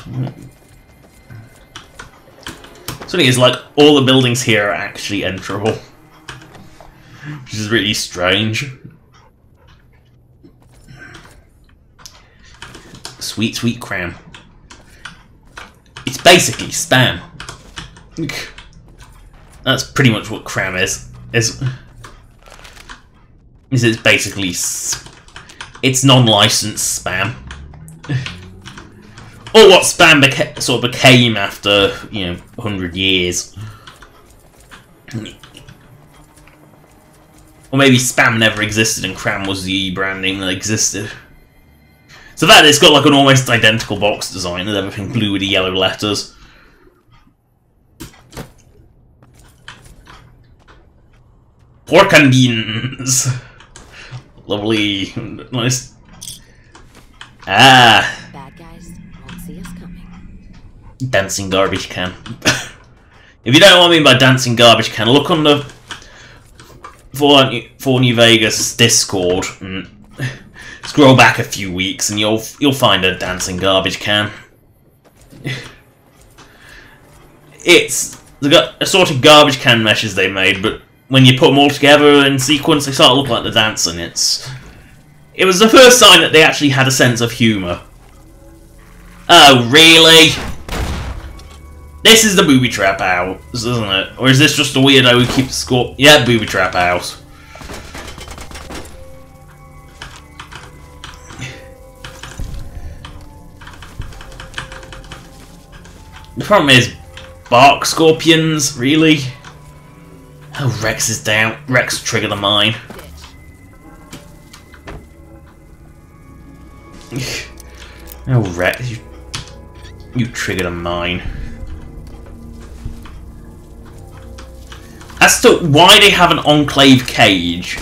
Funny is, like, all the buildings here are actually enterable. Which is really strange. Sweet, sweet cram. It's basically spam. That's pretty much what cram is. It's basically... It's non-licensed spam. Or what spam sort of became after, 100 years. Or maybe spam never existed and cram was the branding that existed. So that it's got like an almost identical box design and everything blue with the yellow letters. Pork and beans. Lovely. Nice. Ah. Bad guys won't see us coming. Dancing garbage can. If you don't know what I mean by dancing garbage can, look on the for New Vegas Discord and scroll back a few weeks and you'll find a dancing garbage can. It's the assorted garbage can meshes they made, but when you put them all together in sequence, they start to look like they're dancing. It was the first sign that they actually had a sense of humour. Oh, really? This is the booby trap house, isn't it? Or is this just a weirdo who keeps score? Yeah, booby trap house. The problem is, bark scorpions, really? Oh, Rex is down. Rex triggered the mine. Oh, Rex, you triggered a mine. As to why they have an enclave cage.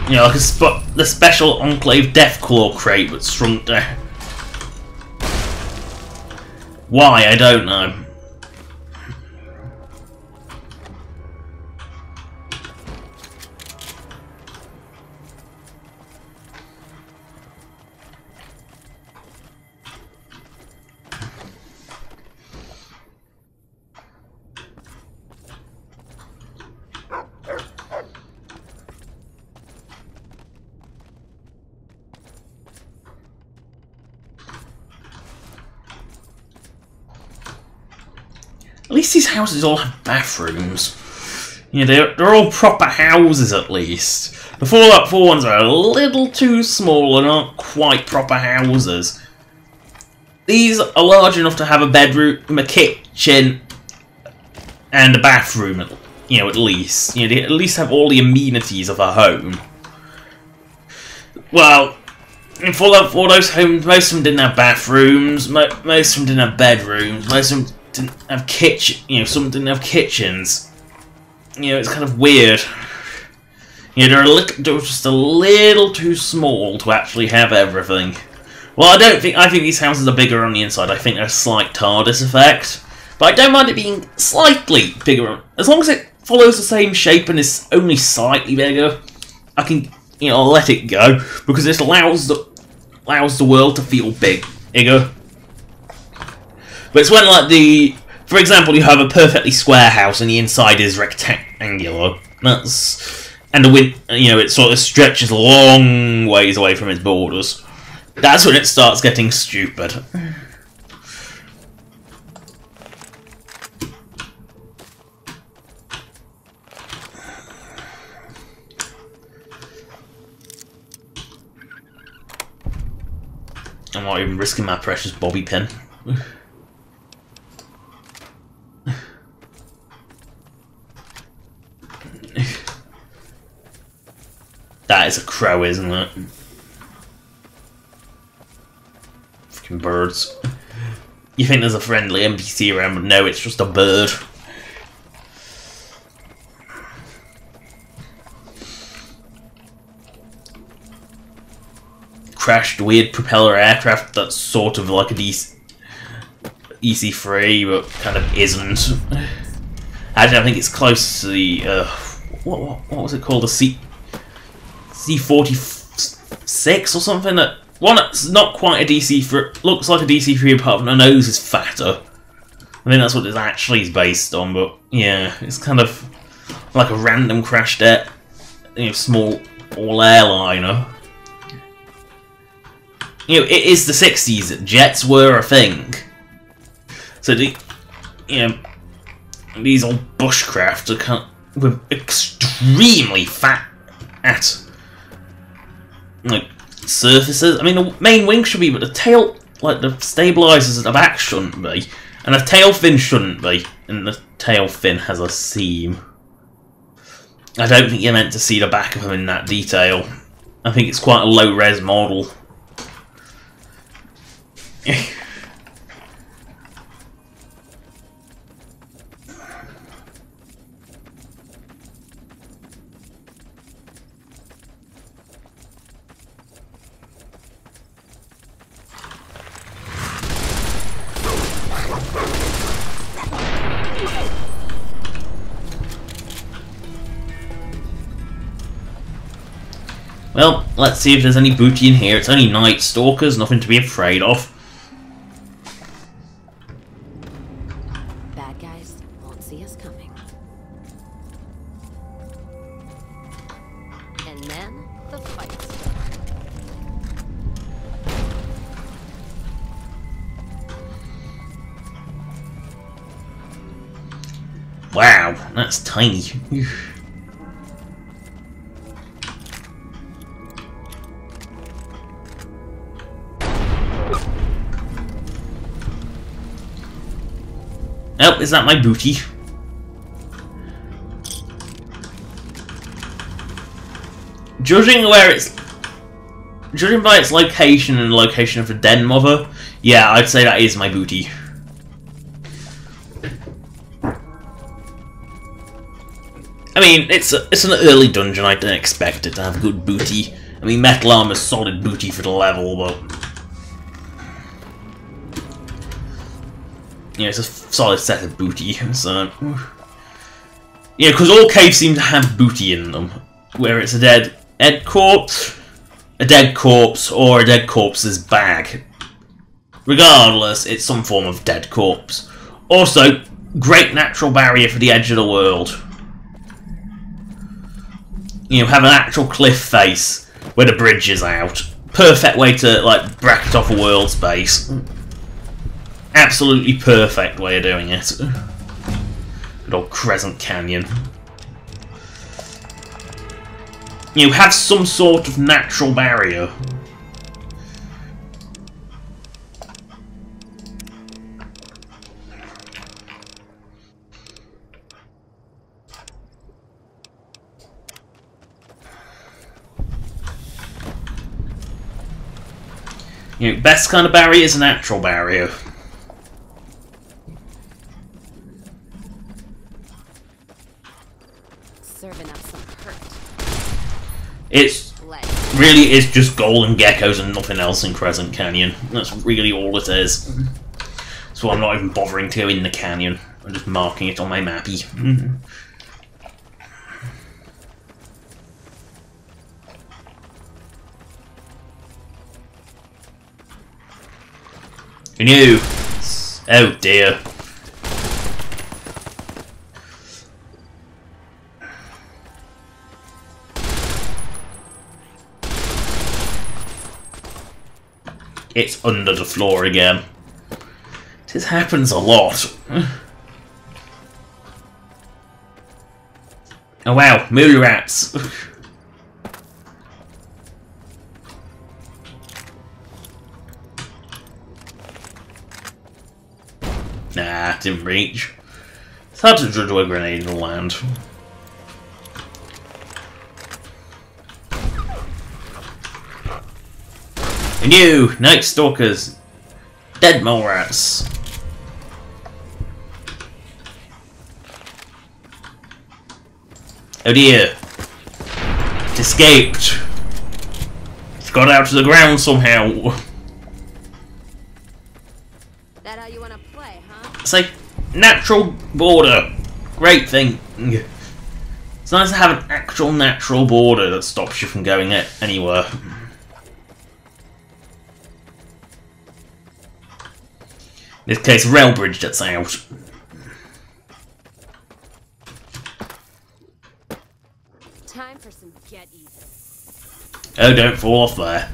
You know, like the special Enclave Deathclaw crate but shrunk down. Why, I don't know. At least these houses all have bathrooms. You know, they're all proper houses at least. The Fallout 4 ones are a little too small and aren't quite proper houses. These are large enough to have a bedroom, a kitchen, and a bathroom, at least. You know, they at least have all the amenities of a home. Well, in Fallout 4, those homes, most of them didn't have bathrooms, most of them didn't have bedrooms, most of them didn't have some didn't have kitchens. It's kind of weird. They're just a little too small to actually have everything. Well, I think these houses are bigger on the inside. I think there's a slight TARDIS effect. But I don't mind it being slightly bigger. As long as it follows the same shape and is only slightly bigger, I can, let it go. Because it allows the world to feel bigger. But it's when, like, for example, you have a perfectly square house and the inside is rectangular. And it sort of stretches a long ways away from its borders. That's when it starts getting stupid. I'm not even risking my precious bobby pin. That is a crow, isn't it? Freaking birds. You think there's a friendly NPC around, but no, it's just a bird. Crashed weird propeller aircraft that's sort of like a decent... EC3, but kind of isn't. Actually, I think it's close to the what was it called? The C46 or something. That one that's not quite a DC3. Looks like a DC3, apart from the nose is fatter. I think that's what it actually is based on. But yeah, it's kind of like a random crashed small all-airliner. You know, it is the 60s. Jets were a thing. So these old bushcraft are kind of with extremely fat surfaces. I mean, the main wing should be, but the tail, the stabilizers at the back shouldn't be, and the tail fin shouldn't be, and the tail fin has a seam. I don't think you're meant to see the back of them in that detail. I think it's quite a low-res model. Well, let's see if there's any booty in here. It's only Night Stalkers, nothing to be afraid of. Bad guys won't see us coming. And then the fight starts. Wow, that's tiny. Oh, is that my booty? Judging by its location and the location of the den mother, yeah, I'd say that is my booty. I mean, it's an early dungeon. I didn't expect it to have good booty. I mean, metal armor's solid booty for the level, but it's a solid set of booty, so because all caves seem to have booty in them, whether it's a dead corpse, a dead corpse, or a dead corpse's bag. Regardless, it's some form of dead corpse. Also, great natural barrier for the edge of the world. Have an actual cliff face where the bridge is out. Perfect way to bracket off a world space. Absolutely perfect way of doing it. Good old Crescent Canyon. You have some sort of natural barrier. Best kind of barrier is a natural barrier. Serving up some hurt. It really is just golden geckos and nothing else in Crescent Canyon. That's really all it is. So I'm not even bothering to go in the canyon. I'm just marking it on my mappy. Who knew? Oh dear. It's under the floor again. This happens a lot. Oh wow, moon rats. Nah, didn't reach. It's hard to judge where a grenade will land. And you, Night Stalkers, dead mole rats. Oh dear. It escaped. It's got out to the ground somehow. That how you want to play, huh? It's like natural border. Great thing. It's nice to have an actual natural border that stops you from going anywhere. In this case, a rail bridge that's out. Time for some get even. Oh, don't fall off there.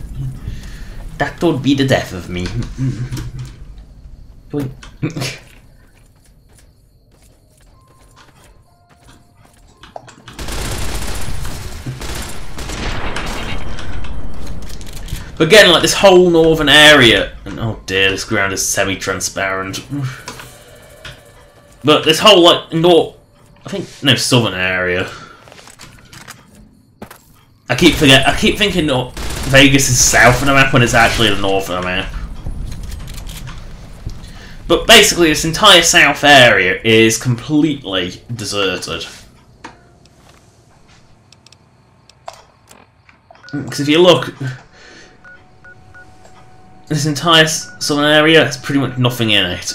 That would be the death of me. But again, like this whole northern area, and oh dear, this ground is semi-transparent. But this whole like southern area. I keep thinking Vegas is south of the map when it's actually the north of the map. But basically, this entire south area is completely deserted. Because if you look, this entire southern area has pretty much nothing in it.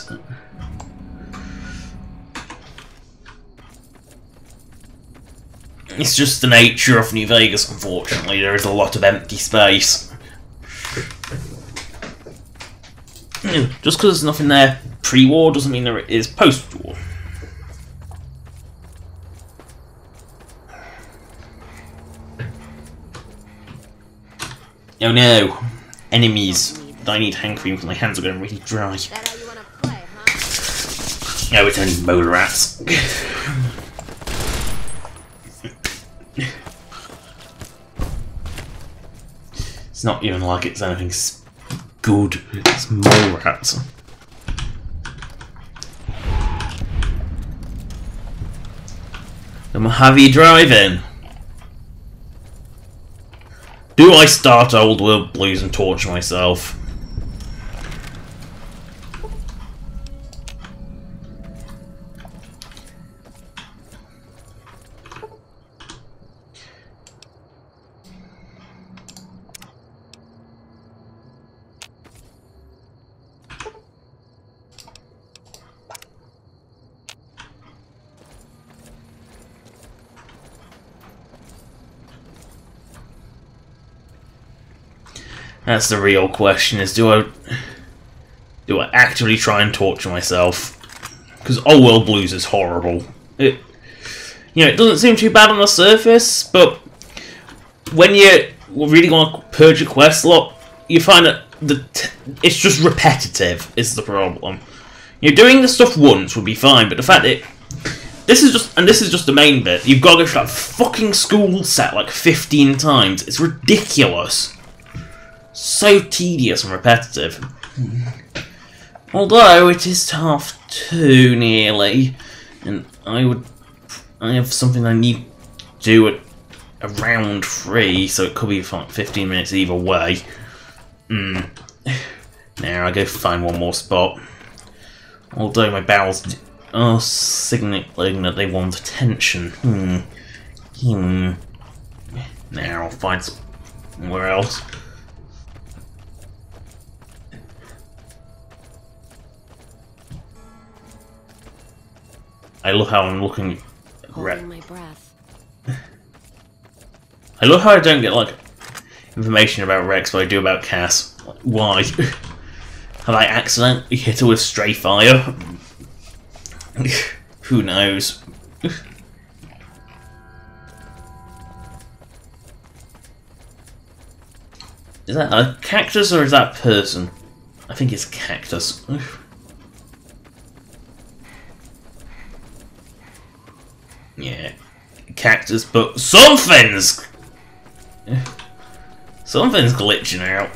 It's just the nature of New Vegas, unfortunately. There is a lot of empty space. Just because there's nothing there pre-war doesn't mean there is post-war. Oh no! Enemies. I need hand cream because my hands are going really dry. No, it's only mole rats. It's not even like it's anything good. It's mole rats. The Mojave Drive-In. Do I start Old World Blues and torture myself? That's the real question: is do I actually try and torture myself? Because Old World Blues is horrible. It doesn't seem too bad on the surface, but when you really want to purge a quest lot, you find that it's just repetitive. Is the problem? Doing the stuff once would be fine, but the fact that this is just the main bit. You've got to go through that fucking school set like 15 times. It's ridiculous. So tedious and repetitive. Although it is 2:30 nearly, and I have something I need to do at around 3, so it could be 15 minutes either way. Now I go find one more spot. Although my bowels are signaling that they want attention. Now I'll find somewhere else. I love how I'm looking. Holding my breath. I love how I don't get like information about Rex, but I do about Cass. Why? Have I accidentally hit her with stray fire? Who knows? Is that a cactus or is that a person? I think it's cactus. Yeah, cactus, but something's glitching out.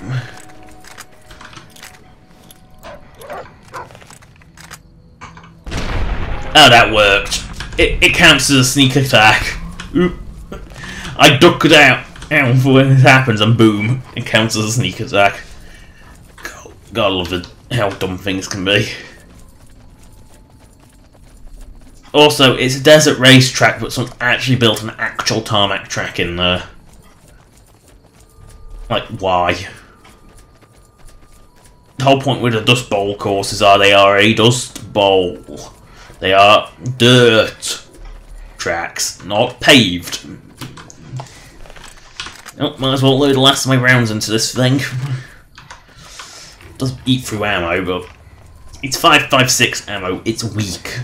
Oh, that worked. It counts as a sneak attack. Oop. I duck it out for when it happens, and boom, it counts as a sneak attack. God, I love how dumb things can be. Also, it's a desert racetrack, but someone's actually built an actual tarmac track in there. Like, why? The whole point with the Dust Bowl courses are they are a dust bowl. They are dirt tracks, not paved. Oh, might as well load the last of my rounds into this thing. Does eat through ammo, but it's 5.56 ammo. It's weak.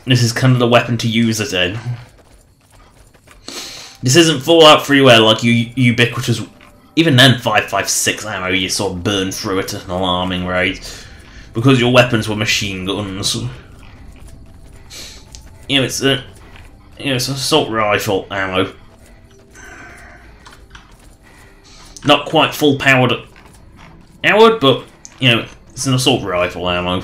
This is kind of the weapon to use it in. This isn't Fallout 3 where, like, ubiquitous. Even then, 5.56 ammo, you sort of burn through it at an alarming rate because your weapons were machine guns. You know, it's an assault rifle ammo. Not quite full powered, but you know, it's an assault rifle ammo.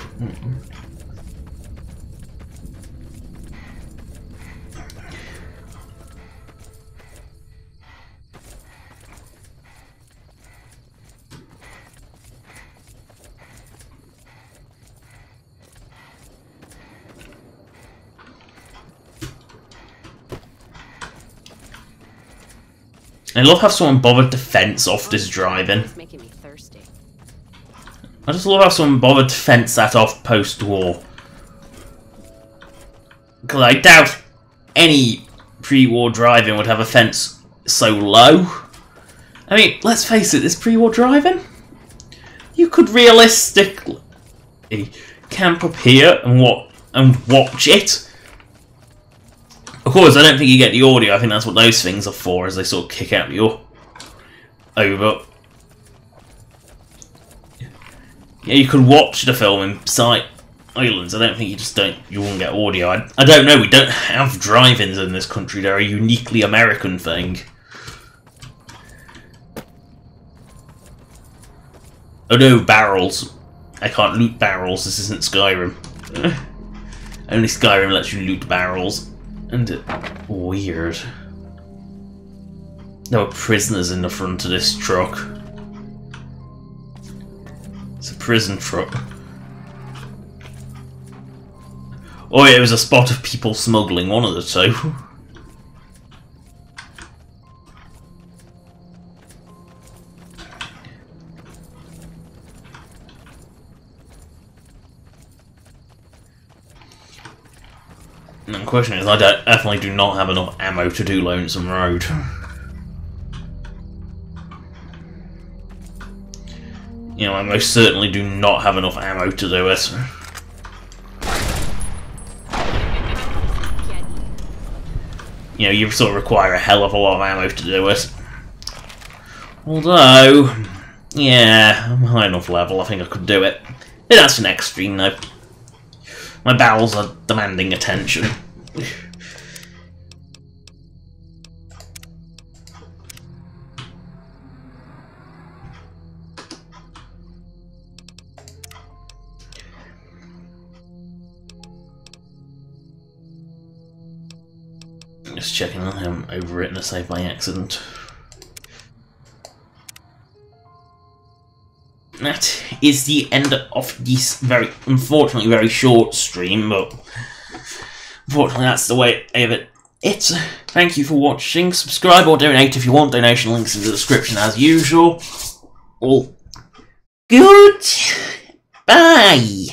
I love how someone bothered to fence off this driving. It's making me thirsty. I just love how someone bothered to fence that off post-war. Because I doubt any pre-war driving would have a fence so low. I mean, let's face it, this pre-war driving? You could realistically camp up here and watch it. Of course, I don't think you get the audio. I think that's what those things are for, as they sort of kick out your over. Yeah, you could watch the film in sight islands. I don't think you won't get audio. I don't know. We don't have drive-ins in this country. They're a uniquely American thing. Oh no, barrels. I can't loot barrels. This isn't Skyrim. Only Skyrim lets you loot barrels. And weird. There were prisoners in the front of this truck. It's a prison truck. Oh yeah, it was a spot of people smuggling, one of the two. And the question is, I definitely do not have enough ammo to do Lonesome Road. You know, I most certainly do not have enough ammo to do it. You know, you sort of require a hell of a lot of ammo to do it. Although, yeah, I'm high enough level, I think I could do it. That's for next stream though. My bowels are demanding attention. Just checking I haven't overwritten a save by accident. That is the end of this unfortunately very short stream, but unfortunately that's the way I have it. Thank you for watching. Subscribe or donate if you want. Donation links in the description as usual. All good. Bye.